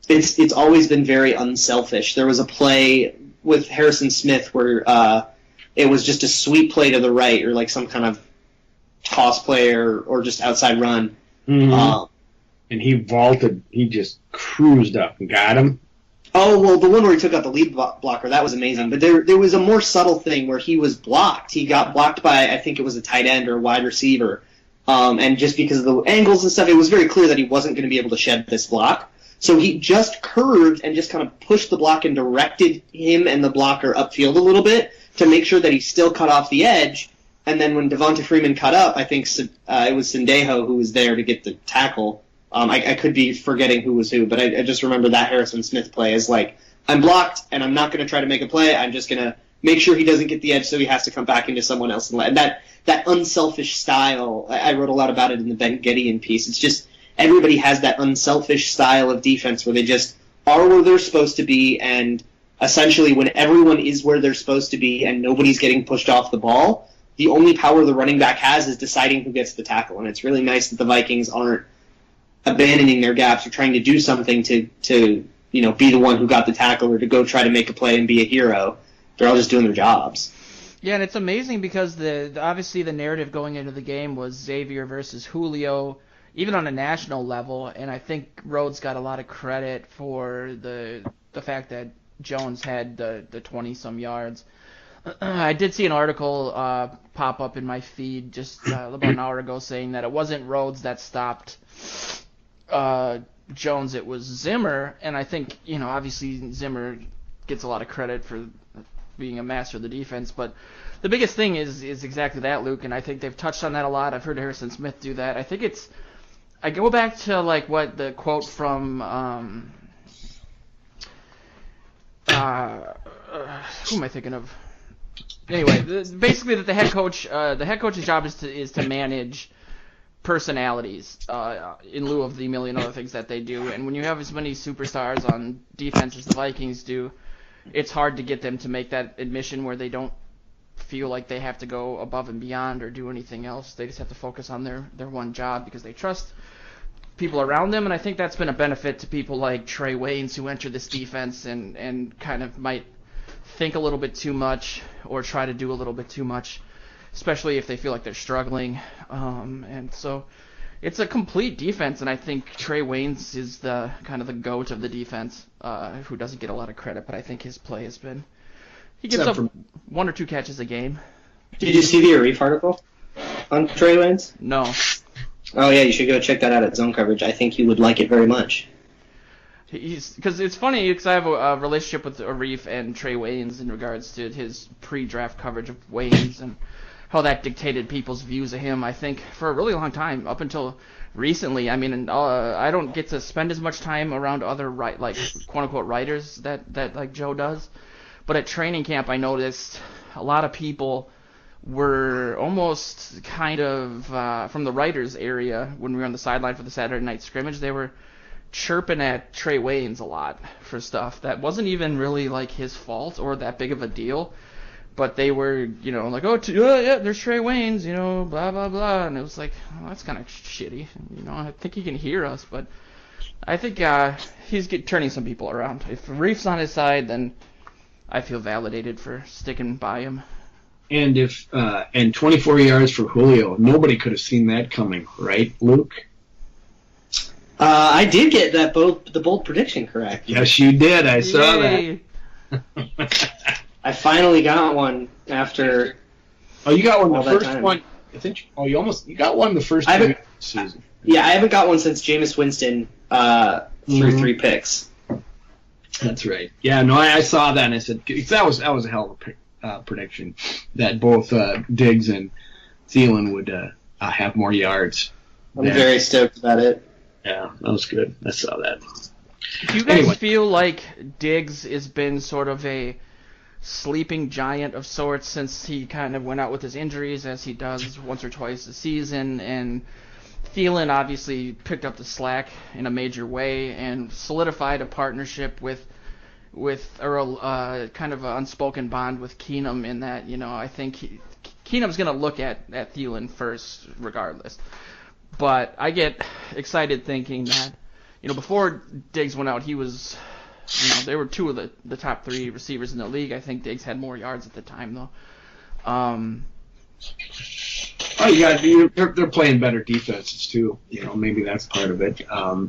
It's always been very unselfish. There was a play with Harrison Smith where it was just a sweep play to the right or like some kind of toss play or just outside run. Mm-hmm. And he vaulted. He just cruised up and got him. Oh, well, the one where he took out the lead blocker, that was amazing. But there was a more subtle thing where he was blocked. He got blocked by, I think it was a tight end or a wide receiver. And just because of the angles and stuff, it was very clear that he wasn't going to be able to shed this block. So he just curved and just kind of pushed the block and directed him and the blocker upfield a little bit to make sure that he still cut off the edge. And then when Devonta Freeman cut up, I think it was Sendejo who was there to get the tackle. I could be forgetting who was who, but I just remember that Harrison Smith play as like, I'm blocked and I'm not going to try to make a play. I'm just going to make sure he doesn't get the edge so he has to come back into someone else. And that unselfish style, I wrote a lot about it in the Ben Gedeon piece. It's just everybody has that unselfish style of defense where they just are where they're supposed to be, and essentially when everyone is where they're supposed to be and nobody's getting pushed off the ball, the only power the running back has is deciding who gets the tackle. And it's really nice that the Vikings aren't abandoning their gaps or trying to do something to be the one who got the tackle or to go try to make a play and be a hero. They're all just doing their jobs. Yeah, and it's amazing because obviously the narrative going into the game was Xavier versus Julio, even on a national level, and I think Rhodes got a lot of credit for the fact that Jones had the 20-some yards. I did see an article pop up in my feed just about an hour ago saying that it wasn't Rhodes that stopped Jones, it was Zimmer, and I think, obviously Zimmer gets a lot of credit for being a master of the defense, but the biggest thing is exactly that, Luke, and I think they've touched on that a lot. I've heard Harrison Smith do that. I think I go back to like what the quote from who am I thinking of? Anyway, basically that the head coach's job is to manage personalities in lieu of the million other things that they do. And when you have as many superstars on defense as the Vikings do, it's hard to get them to make that admission where they don't feel like they have to go above and beyond or do anything else. They just have to focus on their one job because they trust people around them. And I think that's been a benefit to people like Trey Waynes, who enter this defense and kind of might think a little bit too much or try to do a little bit too much, especially if they feel like they're struggling. And so it's a complete defense, and I think Trey Waynes is the kind of the GOAT of the defense, who doesn't get a lot of credit, but I think his play has been... He gives up 1 or 2 catches a game. Did you see the Arif article on Trey Waynes? No. Oh, yeah, you should go check that out at Zone Coverage. I think you would like it very much. Because it's funny, because I have a relationship with Arif and Trey Waynes in regards to his pre-draft coverage of Waynes and how that dictated people's views of him, I think, for a really long time, up until recently. I mean, I don't get to spend as much time around other, quote-unquote, writers that like Joe does. But at training camp, I noticed a lot of people were almost kind of, from the writers' area, when we were on the sideline for the Saturday night scrimmage, they were chirping at Trey Waynes a lot for stuff that wasn't even really, like, his fault or that big of a deal. But they were, like, yeah, there's Trey Waynes, blah, blah, blah. And it was like, well, that's kind of shitty. I think he can hear us, but I think he's turning some people around. If Reef's on his side, then I feel validated for sticking by him. And and 24 yards for Julio, nobody could have seen that coming, right, Luke? I did get the bold prediction correct. Yes, you did. I saw Yay. that. I finally got one after. Oh, you got one all the that first time. one. I think. Oh, you got one the first I time haven't- of the season. Yeah, I haven't got one since Jameis Winston threw 3 picks. That's right. Yeah, no, I saw that and I said that was a hell of a prediction that both Diggs and Thielen would have more yards. I'm very stoked about it. Yeah, that was good. I saw that. Do you guys Anyway. feel like Diggs has been sort of a sleeping giant of sorts since he kind of went out with his injuries, as he does once or twice a season, and Thielen obviously picked up the slack in a major way and solidified a partnership with kind of an unspoken bond with Keenum in that, I think Keenum's going to look at Thielen first regardless. But I get excited thinking that, before Diggs went out, he was, they were 2 of the top 3 receivers in the league. I think Diggs had more yards at the time, though. Oh, yeah, they're playing better defenses too. Maybe that's part of it. I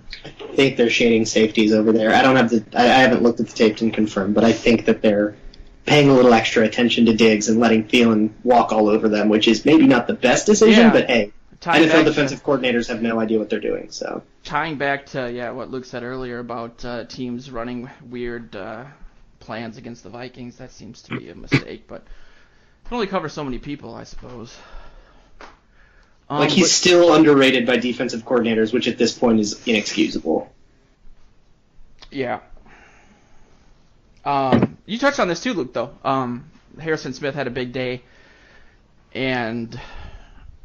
think they're shading safeties over there. I haven't looked at the tape and confirmed, but I think that they're paying a little extra attention to Diggs and letting Thielen walk all over them, which is maybe not the best decision, Yeah. but hey, Tying NFL back defensive coordinators have no idea what they're doing. So tying back to what Luke said earlier about teams running weird plans against the Vikings, that seems to be a mistake, but it can only cover so many people, I suppose. he's still underrated by defensive coordinators, which at this point is inexcusable. Yeah. You touched on this too, Luke, though. Harrison Smith had a big day, and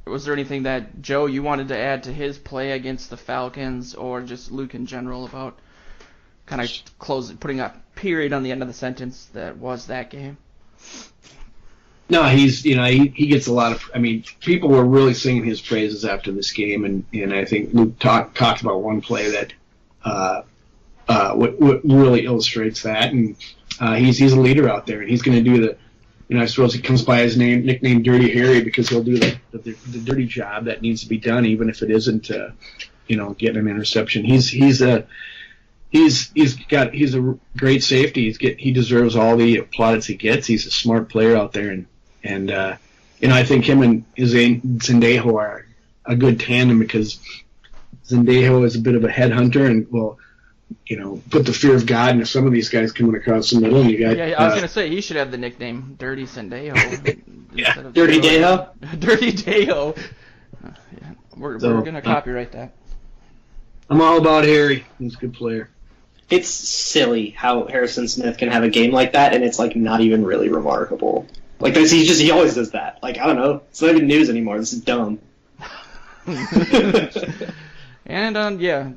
was there anything that, Joe, you wanted to add to his play against the Falcons, or just Luke in general about kind of putting a period on the end of the sentence that was that game? No, he gets a lot of. I mean, people were really singing his praises after this game, and I think Luke talked about one play that what really illustrates that, and he's a leader out there, and he's going to do the. I suppose he comes by his nickname Dirty Harry because he'll do the dirty job that needs to be done, even if it isn't, getting an interception. He's a great safety. He deserves all the plaudits he gets. He's a smart player out there, and I think him and Zendejo are a good tandem because Zendejo is a bit of a headhunter and will. Put the fear of God into some of these guys coming across the middle. And you got, I was going to say, he should have the nickname Dirty Sendejo. Yeah. Dirty Dejo? Dirty Dejo. We're going to copyright that. I'm all about Harry. He's a good player. It's silly how Harrison Smith can have a game like that, and it's not even really remarkable. He always does that. I don't know. It's not even news anymore. This is dumb. And yeah.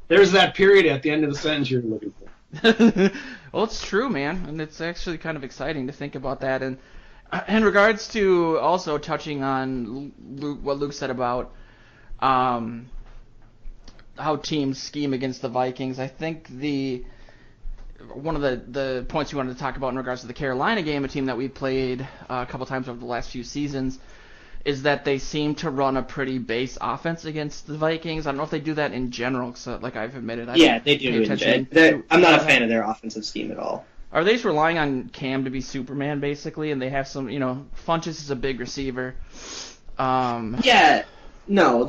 There's that period at the end of the sentence you're looking for. Well, it's true, man, and it's actually kind of exciting to think about that. And in regards to also touching on what Luke said about how teams scheme against the Vikings, I think one of the points we wanted to talk about in regards to the Carolina game, a team that we played a couple times over the last few seasons, is that they seem to run a pretty base offense against the Vikings. I don't know if they do that in general, because I've admitted, they do. I'm not a fan of their offensive scheme at all. Are they just relying on Cam to be Superman, basically, and they have some, Funchess is a big receiver. No,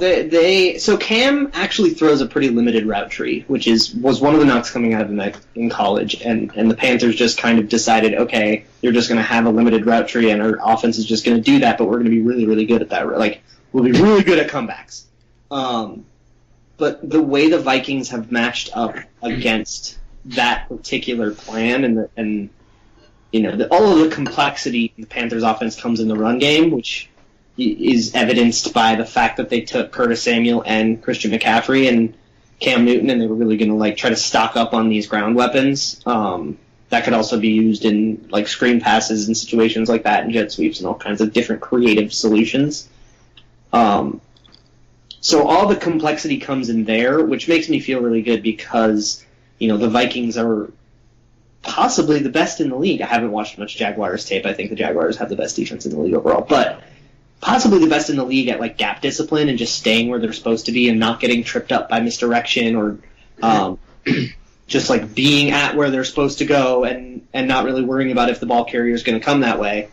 so Cam actually throws a pretty limited route tree, which was one of the knocks coming out of him in college, and the Panthers just kind of decided, okay, you're just going to have a limited route tree, and our offense is just going to do that, but we're going to be really, really good at that. We'll be really good at comebacks. But the way the Vikings have matched up against that particular plan, and all of the complexity in the Panthers' offense comes in the run game, which is evidenced by the fact that they took Curtis Samuel and Christian McCaffrey and Cam Newton, and they were really going to try to stock up on these ground weapons. That could also be used in screen passes and situations like that, and jet sweeps and all kinds of different creative solutions. So all the complexity comes in there, which makes me feel really good because the Vikings are possibly the best in the league. I haven't watched much Jaguars tape. I think the Jaguars have the best defense in the league overall, but possibly the best in the league at like gap discipline and just staying where they're supposed to be and not getting tripped up by misdirection or just like being at where they're supposed to go and not really worrying about if the ball carrier is going to come that way.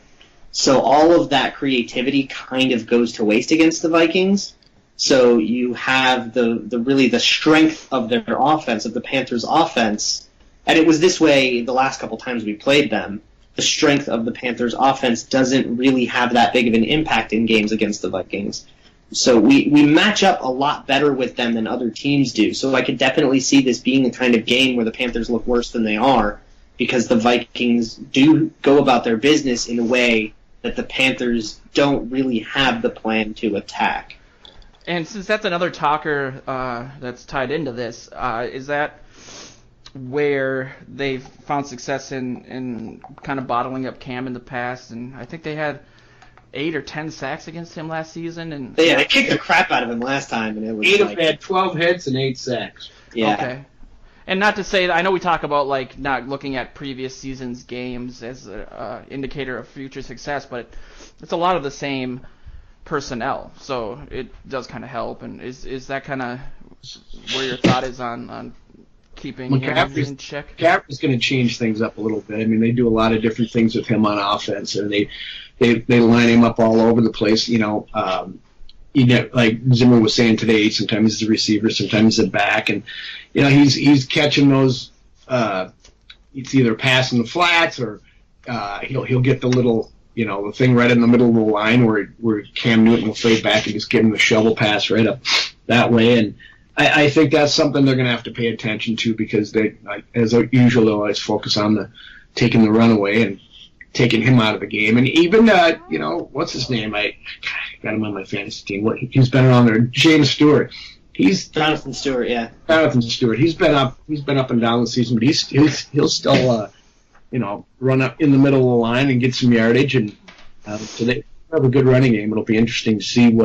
So all of that creativity kind of goes to waste against the Vikings. So you have the strength of their offense, of the Panthers' offense, and it was this way the last couple times we played them. The strength of the Panthers' offense doesn't really have that big of an impact in games against the Vikings. So we match up a lot better with them than other teams do. So I could definitely see this being the kind of game where the Panthers look worse than they are because the Vikings do go about their business in a way that the Panthers don't really have the plan to attack. And since that's another talker that's tied into this, is that where they've found success in kind of bottling up Cam in the past? And I think they had 8 or 10 sacks against him last season. And they kicked the crap out of him last time, and it was had 12 hits and 8 sacks. Yeah. Okay. And not to say that I know we talk about like not looking at previous seasons' games as an indicator of future success, but it's a lot of the same personnel, so it does kind of help. And is that kind of where your thought is on keeping him in check? McCaffrey's going to change things up a little bit. I mean, they do a lot of different things with him on offense, and they line him up all over the place. Like Zimmer was saying today, sometimes he's a receiver, sometimes he's a back, and he's catching those. It's either passing the flats or he'll get the little. The thing right in the middle of the line where Cam Newton will fade back and just give him the shovel pass right up that way. And I think that's something they're going to have to pay attention to because they, as usual, they'll always focus on taking the runaway and taking him out of the game. And even, what's his name? I got him on my fantasy team. He's been around there. James Stewart. Jonathan Stewart, yeah. Jonathan Stewart. He's been up and down the season, but he'll still run up in the middle of the line and get some yardage. And so they have a good running game. It'll be interesting to see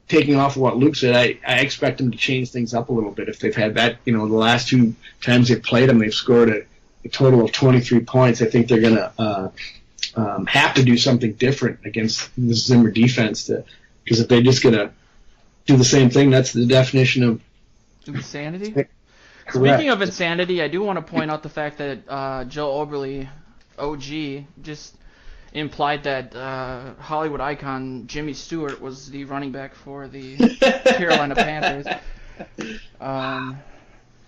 taking off of what Luke said, I expect them to change things up a little bit. If they've had that, the last 2 times they've played them, they've scored a total of 23 points. I think they're going to have to do something different against the Zimmer defense because if they're just going to do the same thing, that's the definition of insanity. Correct. Speaking of insanity, I do want to point out the fact that Joe Oberle, OG, just implied that Hollywood icon Jimmy Stewart was the running back for the Carolina Panthers.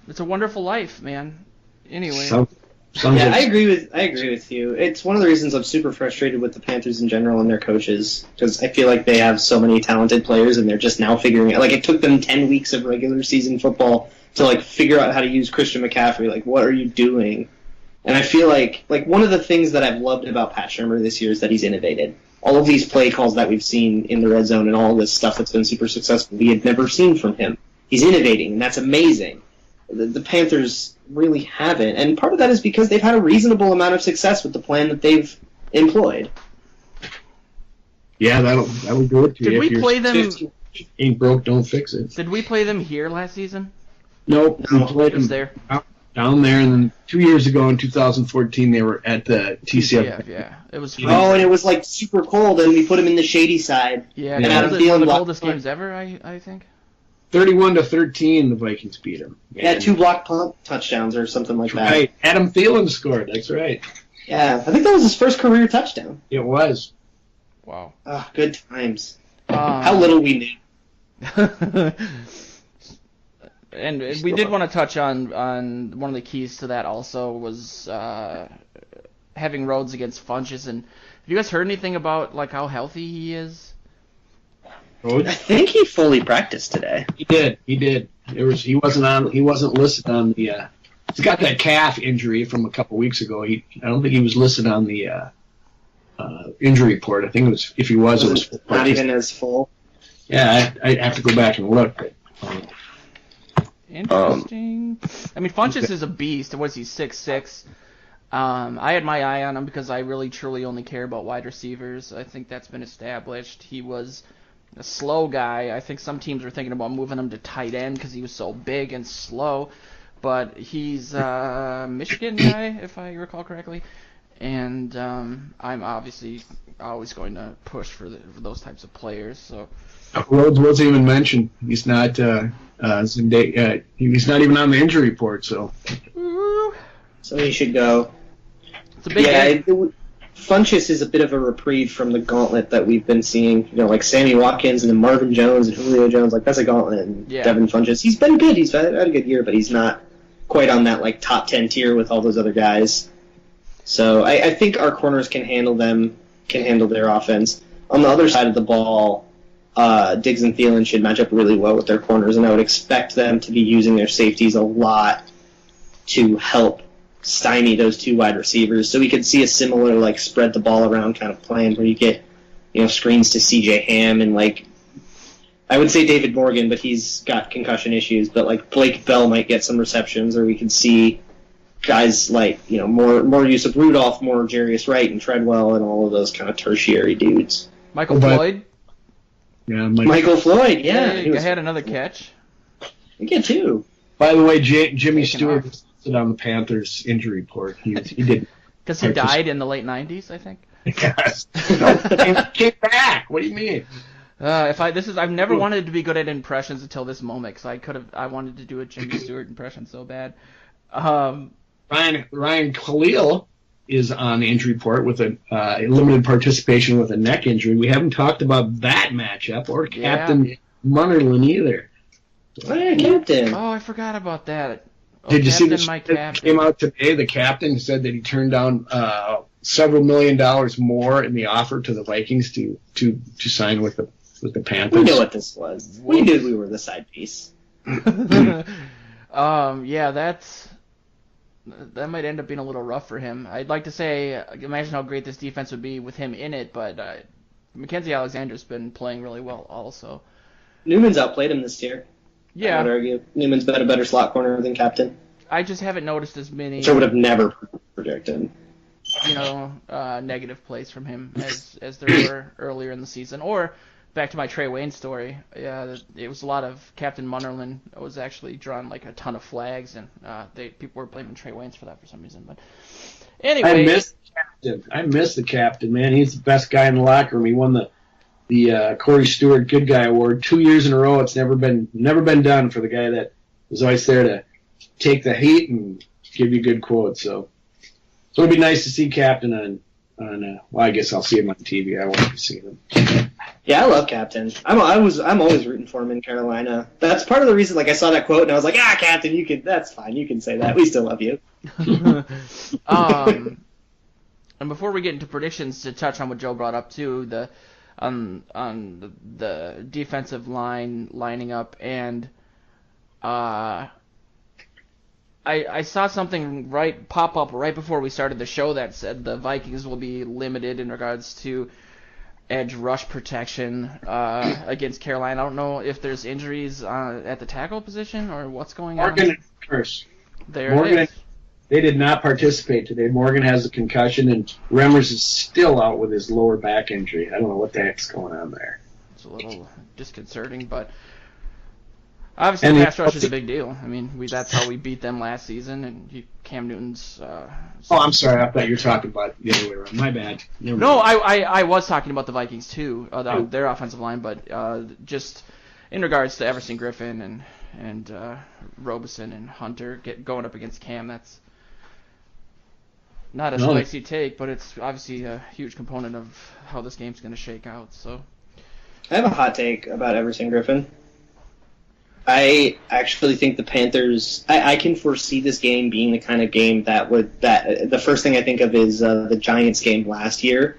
It's a wonderful life, man. Anyway. I agree with you. It's one of the reasons I'm super frustrated with the Panthers in general and their coaches because I feel like they have so many talented players and they're just now figuring it. Like it took them 10 weeks of regular season football to figure out how to use Christian McCaffrey. Like, what are you doing? And I feel like one of the things that I've loved about Pat Shurmur this year is that he's innovated. All of these play calls that we've seen in the red zone and all this stuff that's been super successful, we had never seen from him. He's innovating, and that's amazing. The Panthers really haven't, and part of that is because they've had a reasonable amount of success with the plan that they've employed. Yeah, that'll do it to you. Did we play them? Ain't broke, don't fix it. Did we play them here last season? Nope. We played them there. Down there, and then 2 years ago in 2014, they were at the TCF. Yeah. It was. And it was super cold, and we put them in the shady side. Yeah, and one of the coldest games ever, I think. 31-13, the Vikings beat them. Yeah, 2 block punt touchdowns or something like that. Right, Adam Thielen scored. That's right. Yeah, I think that was his first career touchdown. It was. Wow. Oh, good times. How little we knew. And we did want to touch on one of the keys to that also was having Rhodes against Funchess. And have you guys heard anything about how healthy he is? I think he fully practiced today. He did. He wasn't listed on the. He's got that calf injury from a couple weeks ago. I don't think he was listed on the injury report. I think it was. If he was, it was not even as full. Yeah, I have to go back and look. Interesting. I mean, Funchess is a beast. Was he 6'6"? I had my eye on him because I really truly only care about wide receivers. I think that's been established. He was a slow guy. I think some teams were thinking about moving him to tight end because he was so big and slow. But he's a Michigan guy, if I recall correctly. and I'm obviously always going to push for those types of players. So Rhodes wasn't even mentioned. He's not. He's not even on the injury report. So he should go. It's a big game. Funchess is a bit of a reprieve from the gauntlet that we've been seeing. Like Sammy Watkins and then Marvin Jones and Julio Jones. Like that's a gauntlet. And Devin Funchess, he's been good. He's had a good year, but he's not quite on that like top 10 tier with all those other guys. So I think our corners can handle them, can handle their offense. On the other side of the ball, Diggs and Thielen should match up really well with their corners, and I would expect them to be using their safeties a lot to help stymie those two wide receivers. So we could see a similar like spread the ball around kind of plan where you get screens to C.J. Ham and like I would say David Morgan, but he's got concussion issues. But like Blake Bell might get some receptions, or we could see guys like more use of Rudolph, more Jarius Wright and Treadwell, and all of those kind of tertiary dudes. Michael Floyd. Yeah, Michael Floyd. Yeah, he had another catch. I get two. By the way, Jimmy Stewart was listed on the Panthers injury report. He did because he died in the late '90s, I think. Yes. Came back. What do you mean? I've never wanted to be good at impressions until this moment, because I wanted to do a Jimmy Stewart impression so bad. Ryan Khalil is on the injury report with a limited participation with a neck injury. We haven't talked about that matchup or Captain Munnerlin either. Oh, yeah, Captain. Oh, I forgot about that. Did you see this? Came out today? The captain said that he turned down several $1 million more in the offer to the Vikings to sign with the Panthers. We knew what this was. We knew we were the side piece. Yeah, that might end up being a little rough for him. I'd like to say, imagine how great this defense would be with him in it, but Mackenzie Alexander's been playing really well also. Newman's outplayed him this year. Yeah. I would argue. Newman's been a better slot corner than Captain. I just haven't noticed as many... Which I would have never projected. Negative plays from him as there were earlier in the season. Or, back to my Trey Wayne story, it was a lot of Captain Munnerlin was actually drawing like a ton of flags, and people were blaming Trey Waynes for that for some reason. But anyway... I miss the captain, man. He's the best guy in the locker room. He won the Corey Stewart Good Guy Award 2 years in a row. It's never been done for the guy that was always there to take the heat and give you good quotes. So it'd be nice to see Captain on. Well, I guess I'll see him on TV. I want to see him. Yeah, I love Captain. I'm always rooting for him in Carolina. That's part of the reason. Like I saw that quote and I was like, Captain, that's fine. You can say that. We still love you. And before we get into predictions, to touch on what Joe brought up too, on the defensive line lining up, and I saw something pop up right before we started the show that said the Vikings will be limited in regards to edge rush protection against Carolina. I don't know if there's injuries at the tackle position or what's going on. Morgan first. Morgan, they did not participate today. Morgan has a concussion, and Remmers is still out with his lower back injury. I don't know what the heck's going on there. It's a little disconcerting, but obviously pass rush is a big deal. I mean, that's how we beat them last season, and Cam Newton's... I'm sorry. I thought you were talking about the other way around. My bad. No, I was talking about the Vikings, too, their offensive line, but just in regards to Everson Griffin and Robeson and Hunter going up against Cam, that's not a spicy take, but it's obviously a huge component of how this game's going to shake out. So, I have a hot take about Everson Griffin. I actually think the Panthers... I can foresee this game being the kind of game that the first thing I think of is the Giants game last year,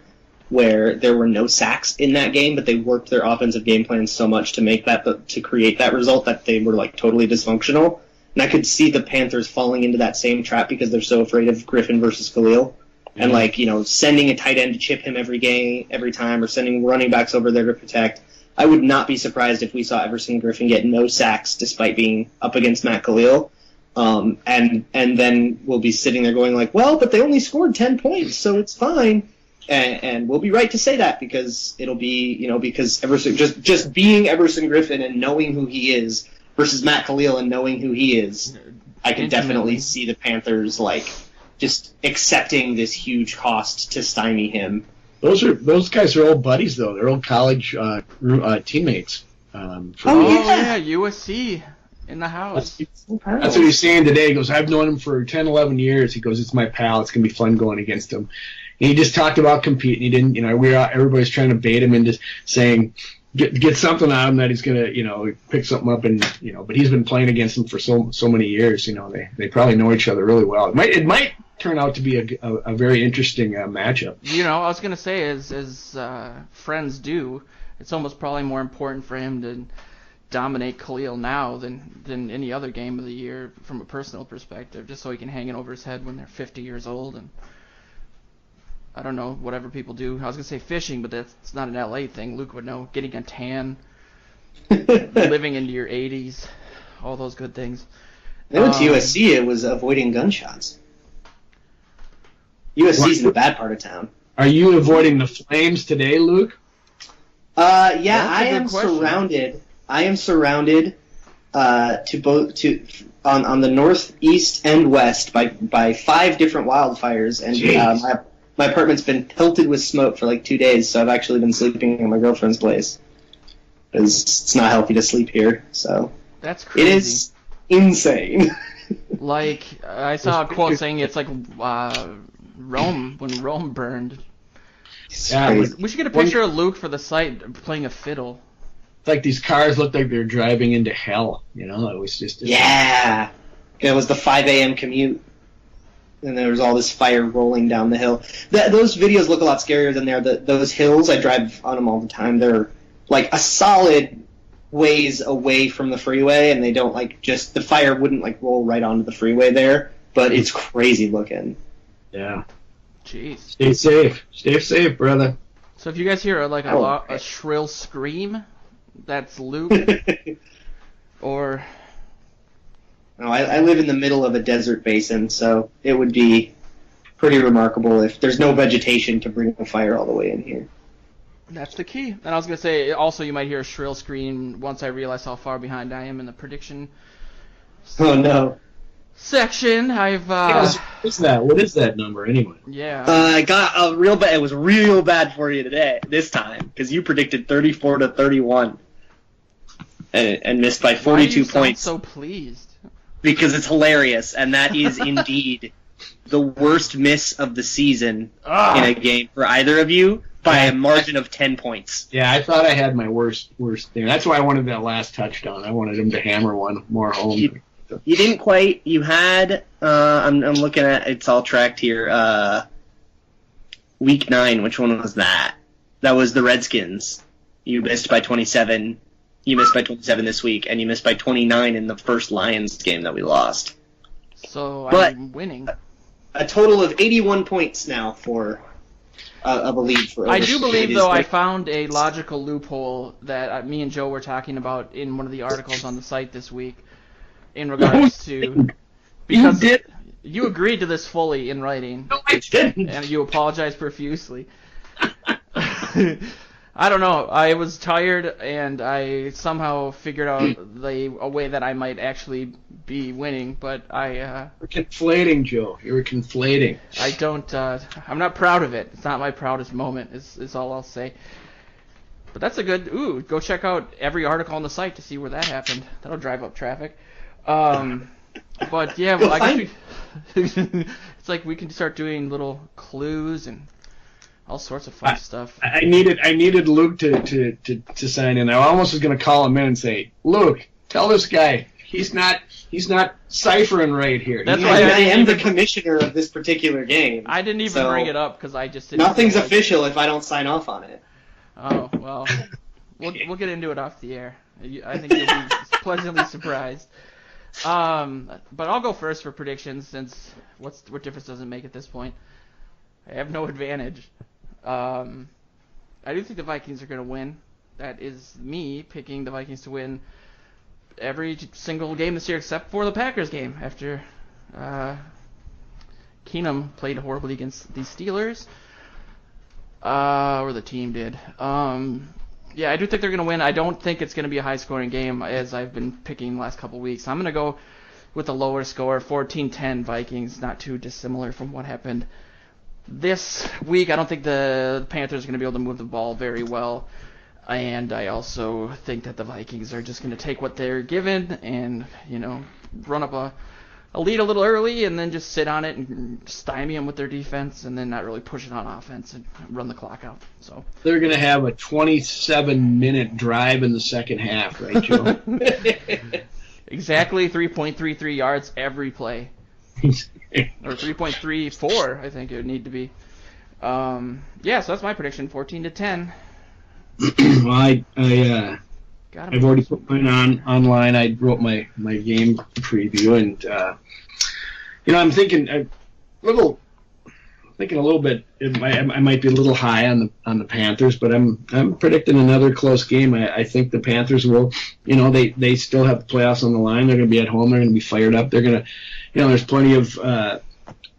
where there were no sacks in that game, but they worked their offensive game plan so much to create that result that they were like totally dysfunctional. And I could see the Panthers falling into that same trap because they're so afraid of Griffin versus Khalil. And sending a tight end to chip him every time, or sending running backs over there to protect. I would not be surprised if we saw Everson Griffin get no sacks despite being up against Matt Khalil. And then we'll be sitting there going like, well, but they only scored 10 points, so it's fine. And we'll be right to say that because it'll be, because Everson, just being Everson Griffin and knowing who he is versus Matt Khalil and knowing who he is, I can definitely see the Panthers just accepting this huge cost to stymie him. Those guys are old buddies though. They're old college teammates. Yeah, USC in the house. That's what he's saying today. He goes, I've known him for 10, 11 years. He goes, it's my pal. It's gonna be fun going against him. And he just talked about competing. He didn't, everybody's trying to bait him into saying get something out of him that he's gonna, pick something up and but he's been playing against him for so many years. They probably know each other really well. It might turn out to be a very interesting matchup. I was gonna say as friends do, it's almost probably more important for him to dominate Khalil now than any other game of the year from a personal perspective, just so he can hang it over his head when they're 50 years old and I don't know, whatever people do. I was gonna say fishing, but that's not an LA thing. Luke would know. Getting a tan, living into your 80s, all those good things. They went to USC. It was avoiding gunshots. USC's in the bad part of town. Are you avoiding the flames today, Luke? Yeah, I am surrounded. I am surrounded on the northeast and west by 5 different wildfires, and my apartment's been pelted with smoke for like 2 days. So I've actually been sleeping in my girlfriend's place because it's not healthy to sleep here. So that's crazy. It is insane. Like I saw a quote saying it's like Rome when Rome burned. Yeah, we should get a picture of Luke for the site playing a fiddle. It's like these cars looked like they're driving into hell. It was just yeah. It was the 5 a.m. commute, and there was all this fire rolling down the hill. Those videos look a lot scarier than those hills. I drive on them all the time. They're like a solid ways away from the freeway, and they don't the fire wouldn't roll right onto the freeway there, but it's crazy looking. Yeah. Jeez. Stay safe. Stay safe, brother. So if you guys hear a shrill scream, that's Luke. Or... No, I live in the middle of a desert basin, so it would be pretty remarkable if there's no vegetation to bring the fire all the way in here. That's the key. And I was going to say, also you might hear a shrill scream once I realize how far behind I am in the prediction Oh, no. section. What is that? What is that number, anyway? Yeah. I got a real bad. It was real bad for you this time, because you predicted 34-31 and missed by 42 points. Why do you sound so pleased? Because it's hilarious, and that is indeed the worst miss of the season in a game for either of you by a margin of 10 points. Yeah, I thought I had my worst thing. That's why I wanted that last touchdown. I wanted him to hammer one more home. You didn't quite. You had. I'm looking at. It's all tracked here. Week 9. Which one was that? That was the Redskins. You missed by 27. You missed by 27 this week, and you missed by 29 in the first Lions game that we lost. So But- I'm winning. A total of 81 points now for of a lead for. I do Overshoot. believe, It is though, I like- found a logical loophole that me and Joe were talking about in one of the articles on the site this week in regards to... Because You did? you agreed to this fully in writing, No, I didn't. and you apologized profusely. I don't know. I was tired, and I somehow figured out a way that I might actually be winning, but You're conflating, Joe. You were conflating. I don't. I'm not proud of it. It's not my proudest moment. Is all I'll say. But that's a good. Ooh, go check out every article on the site to see where that happened. That'll drive up traffic. But yeah, well, I guess it's like we can start doing little clues and all sorts of fun stuff. I needed Luke to sign in. I almost was going to call him in and say, Luke, tell this guy he's not ciphering right here. That's I why I am the even- commissioner of this particular game. I didn't even So, bring it up because I just didn't. Nothing's feel like- official if I don't sign off on it. Oh well, we'll get into it off the air. I think you'll be pleasantly surprised. But I'll go first for predictions since what difference does it make at this point? I have no advantage. I do think the Vikings are going to win. That is me picking the Vikings to win every single game this year except for the Packers game after Keenum played horribly against the Steelers. Or the team did. Yeah, I do think they're going to win. I don't think it's going to be a high-scoring game as I've been picking the last couple weeks. I'm going to go with a lower score, 14-10 Vikings, not too dissimilar from what happened this week. I don't think the Panthers are going to be able to move the ball very well, and I also think that the Vikings are just going to take what they're given and, run up a lead a little early and then just sit on it and stymie them with their defense and then not really push it on offense and run the clock out. So they're going to have a 27-minute drive in the second half, right, Joe? Exactly 3.33 yards every play. Or 3.34, I think it would need to be. So that's my prediction, 14-10. Well, I've already put mine online. I wrote my game preview, and I'm thinking a little bit. I might be a little high on the Panthers, but I'm predicting another close game. I think the Panthers will. They still have the playoffs on the line. They're going to be at home. They're going to be fired up. They're going to, there's plenty of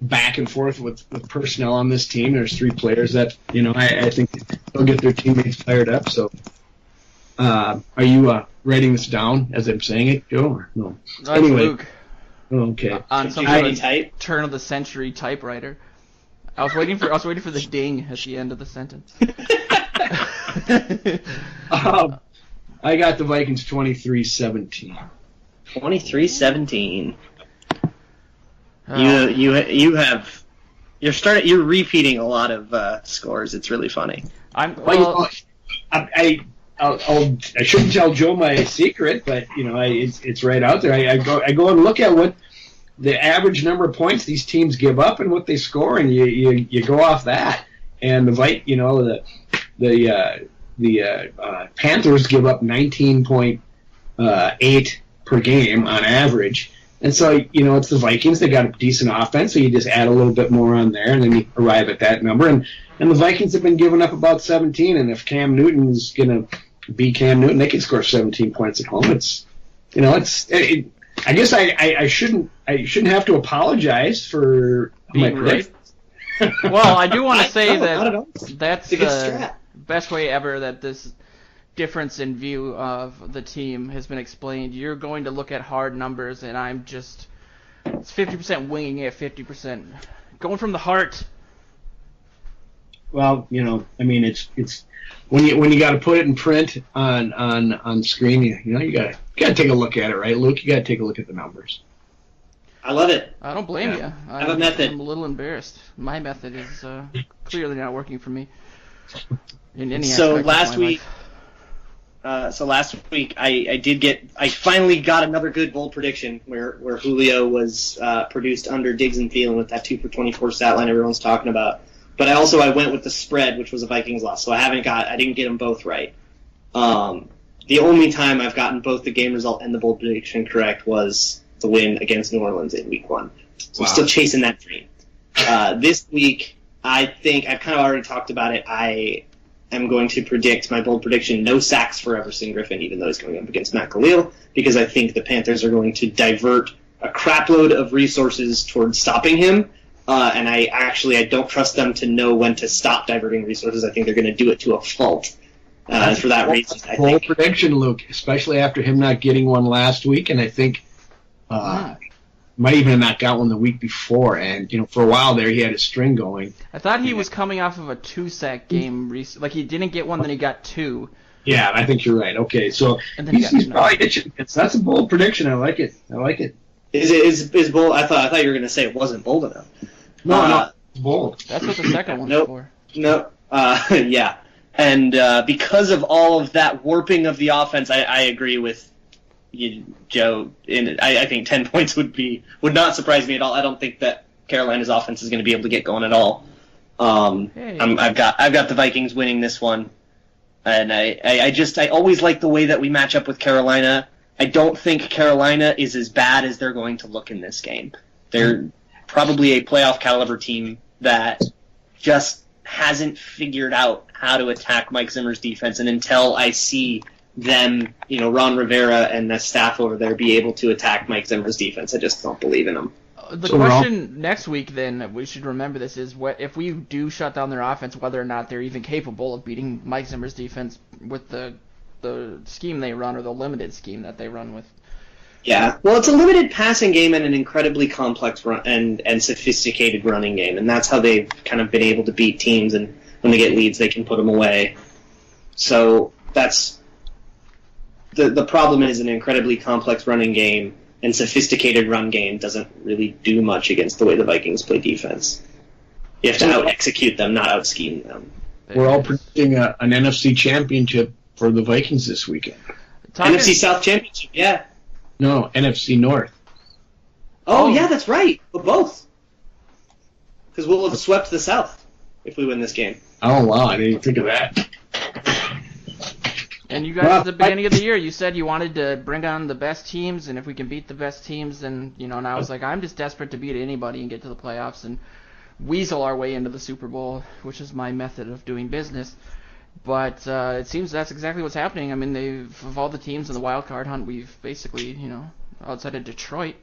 back and forth with personnel on this team. There's 3 players that I think they'll get their teammates fired up. So, are you writing this down as I'm saying it, Joe? Or no. Anyway. Luke. Okay. On some kind of turn of the century typewriter. I was waiting for the ding at the end of the sentence. I got the Vikings 23-17. 23-17. You're repeating a lot of scores. It's really funny. I shouldn't tell Joe my secret, but it's right out there. I go and look at what the average number of points these teams give up and what they score, and you go off that. And the Panthers give up 19.8 per game on average. And so, it's the Vikings. They got a decent offense, so you just add a little bit more on there, and then you arrive at that number. And the Vikings have been giving up about 17, and if Cam Newton is going to be Cam Newton, they can score 17 points at home. I guess I shouldn't have to apologize for my prediction. Well, I do want to say that that's the best way ever that this difference in view of the team has been explained. You're going to look at hard numbers, and I'm just it's 50% winging it, 50% going from the heart. Well, it's when you got to put it in print on screen, you got to take a look at it, right, Luke? You got to take a look at the numbers. I love it. I don't blame you. I have a method. I'm a little embarrassed. My method is clearly not working for me in any aspect of my life. Last week, I finally got another good bold prediction where Julio was produced under Diggs and Thielen with that 2 for 24 stat line everyone's talking about. But I went with the spread, which was a Vikings loss, so I didn't get them both right. The only time I've gotten both the game result and the bold prediction correct was the win against New Orleans in Week 1. So I'm still chasing that dream. This week, I think I've kind of already talked about it. I am going to predict my bold prediction: no sacks for Everson Griffin, even though he's going up against Matt Khalil, because I think the Panthers are going to divert a crapload of resources towards stopping him. And I don't trust them to know when to stop diverting resources. I think they're going to do it to a fault. For that reason, I think. Bold prediction, Luke, especially after him not getting one last week, and I think might even have not got one the week before. And for a while there, he had a string going. I thought he was coming off of a 2-sack game. Like he didn't get one, then he got 2. Yeah, I think you're right. Okay, so he's probably itching. That's a bold prediction. I like it. Is bold? I thought you were going to say it wasn't bold enough. No, it's bold. That's what the second one's for. Nope. Yeah. And because of all of that warping of the offense, I agree with you, Joe. I think 10 points would not surprise me at all. I don't think that Carolina's offense is going to be able to get going at all. I've got the Vikings winning this one, and I always like the way that we match up with Carolina. I don't think Carolina is as bad as they're going to look in this game. They're probably a playoff caliber team that just hasn't figured out how to attack Mike Zimmer's defense, and until I see them, Ron Rivera and the staff over there be able to attack Mike Zimmer's defense, I just don't believe in them. The question next week, then, we should remember this, is if we do shut down their offense, whether or not they're even capable of beating Mike Zimmer's defense with the scheme they run or the limited scheme that they run with Yeah, well, it's a limited passing game and an incredibly complex run and sophisticated running game, and that's how they've kind of been able to beat teams. And when they get leads, they can put them away. So that's the problem is an incredibly complex running game and sophisticated run game doesn't really do much against the way the Vikings play defense. You have to out-execute them, not out-scheme them. We're all predicting an NFC championship for the Vikings this weekend. NFC South championship, yeah. No, NFC North. Oh, yeah, that's right. But both. Because we'll have swept the South if we win this game. Oh, wow, I didn't even think of that. And you guys at the beginning of the year, you said you wanted to bring on the best teams, and if we can beat the best teams, then, and I was like, I'm just desperate to beat anybody and get to the playoffs and weasel our way into the Super Bowl, which is my method of doing business. But it seems that's exactly what's happening. I mean, of all the teams in the wild card hunt, we've basically, outside of Detroit.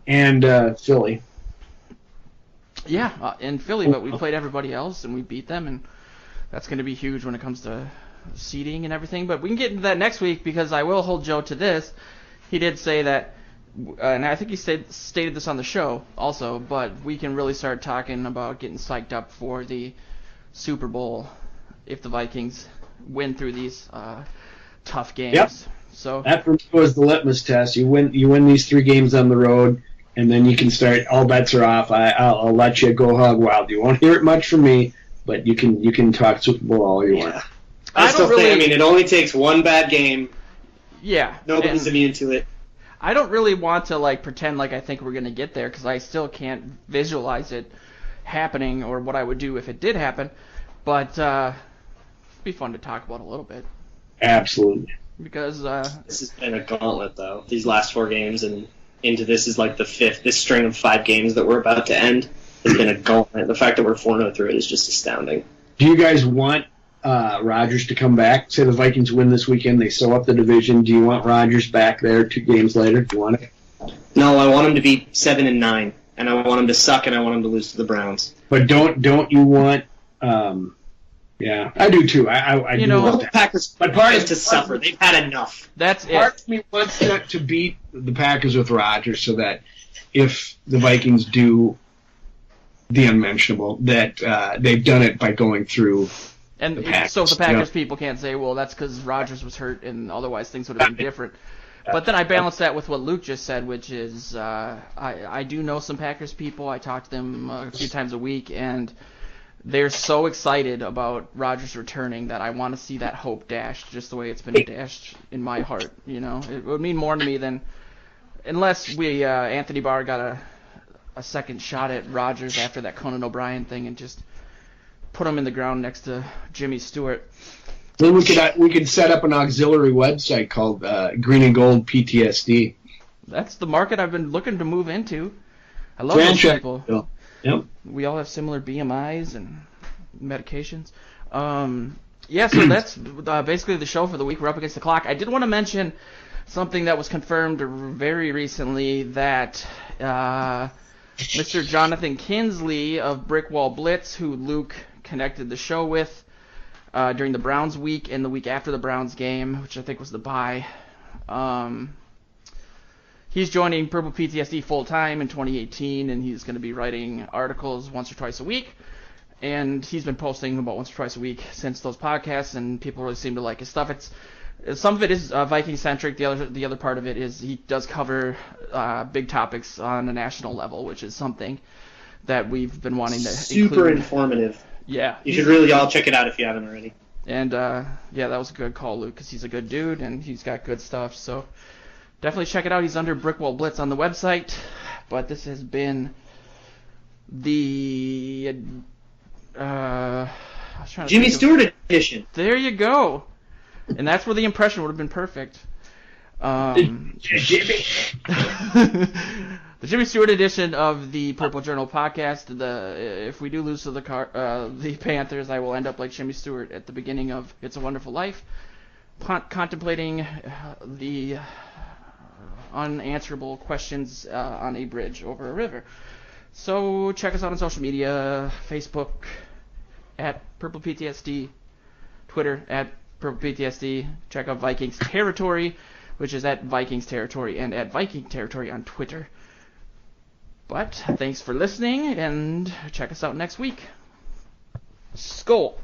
And Philly. Yeah, in Philly, but we played everybody else, and we beat them, and that's going to be huge when it comes to seeding and everything. But we can get into that next week, because I will hold Joe to this. He did say that, and I think he stated this on the show also, but we can really start talking about getting psyched up for the Super Bowl if the Vikings win through these tough games. Yep. So that for me was the litmus test. You win these 3 games on the road, and then you can start. All bets are off. I'll let you go hog wild. You won't hear it much from me, but you can talk Super Bowl all you want. I still think. It only takes one bad game. Yeah. Nobody's immune to it. I don't really want to pretend like I think we're gonna get there, because I still can't visualize it happening or what I would do if it did happen. But it'd be fun to talk about a little bit. Absolutely. Because this has been a gauntlet, though. These last 4 games and into this is like the 5th. This string of 5 games that we're about to end has been a gauntlet. The fact that we're 4-0 through it is just astounding. Do you guys want Rodgers to come back? Say the Vikings win this weekend, they sew up the division. Do you want Rodgers back there 2 games later? Do you want it? No, I want him to be 7-9, and I want him to suck, and I want him to lose to the Browns. But don't you want? Yeah, I do too. I do want the Packers. But part is to suffer. They've had enough. That's part of me wants to beat the Packers with Rodgers, so that if the Vikings do the unmentionable, that they've done it by going through. And so the Packers people can't say, well, that's because Rodgers was hurt, and otherwise things would have been different. But then I balance that with what Luke just said, which is I do know some Packers people. I talk to them a few times a week, and they're so excited about Rodgers returning that I want to see that hope dashed just the way it's been dashed in my heart. It would mean more to me than unless we Anthony Barr got a second shot at Rodgers after that Conan O'Brien thing and just put him in the ground next to Jimmy Stewart. Then we could set up an auxiliary website called Green and Gold PTSD. That's the market I've been looking to move into. I love those people. Yep. We all have similar BMIs and medications. So that's basically the show for the week. We're up against the clock. I did want to mention something that was confirmed very recently, that Mr. Jonathan Kinsley of Brickwall Blitz, who Luke connected the show with during the Browns week and the week after the Browns game, which I think was the bye, he's joining Purple PTSD full-time in 2018, and he's going to be writing articles once or twice a week. And he's been posting about once or twice a week since those podcasts, and people really seem to like his stuff. Some of it is Viking-centric. The other part of it is he does cover big topics on a national level, which is something that we've been wanting to Super include. Informative. Yeah. You should really all check it out if you haven't already. And, that was a good call, Luke, because he's a good dude, and he's got good stuff, so definitely check it out. He's under Brickwall Blitz on the website. But this has been the Jimmy Stewart edition. There you go. And that's where the impression would have been perfect. Jimmy. The Jimmy Stewart edition of the Purple Journal podcast. If we do lose to the Panthers, I will end up like Jimmy Stewart at the beginning of It's a Wonderful Life, contemplating the unanswerable questions on a bridge over a river. So check us out on social media, Facebook at PurplePTSD, Twitter at PurplePTSD. Check out Vikings Territory, which is at Vikings Territory and at Viking Territory on Twitter. But thanks for listening, and check us out next week. Skol!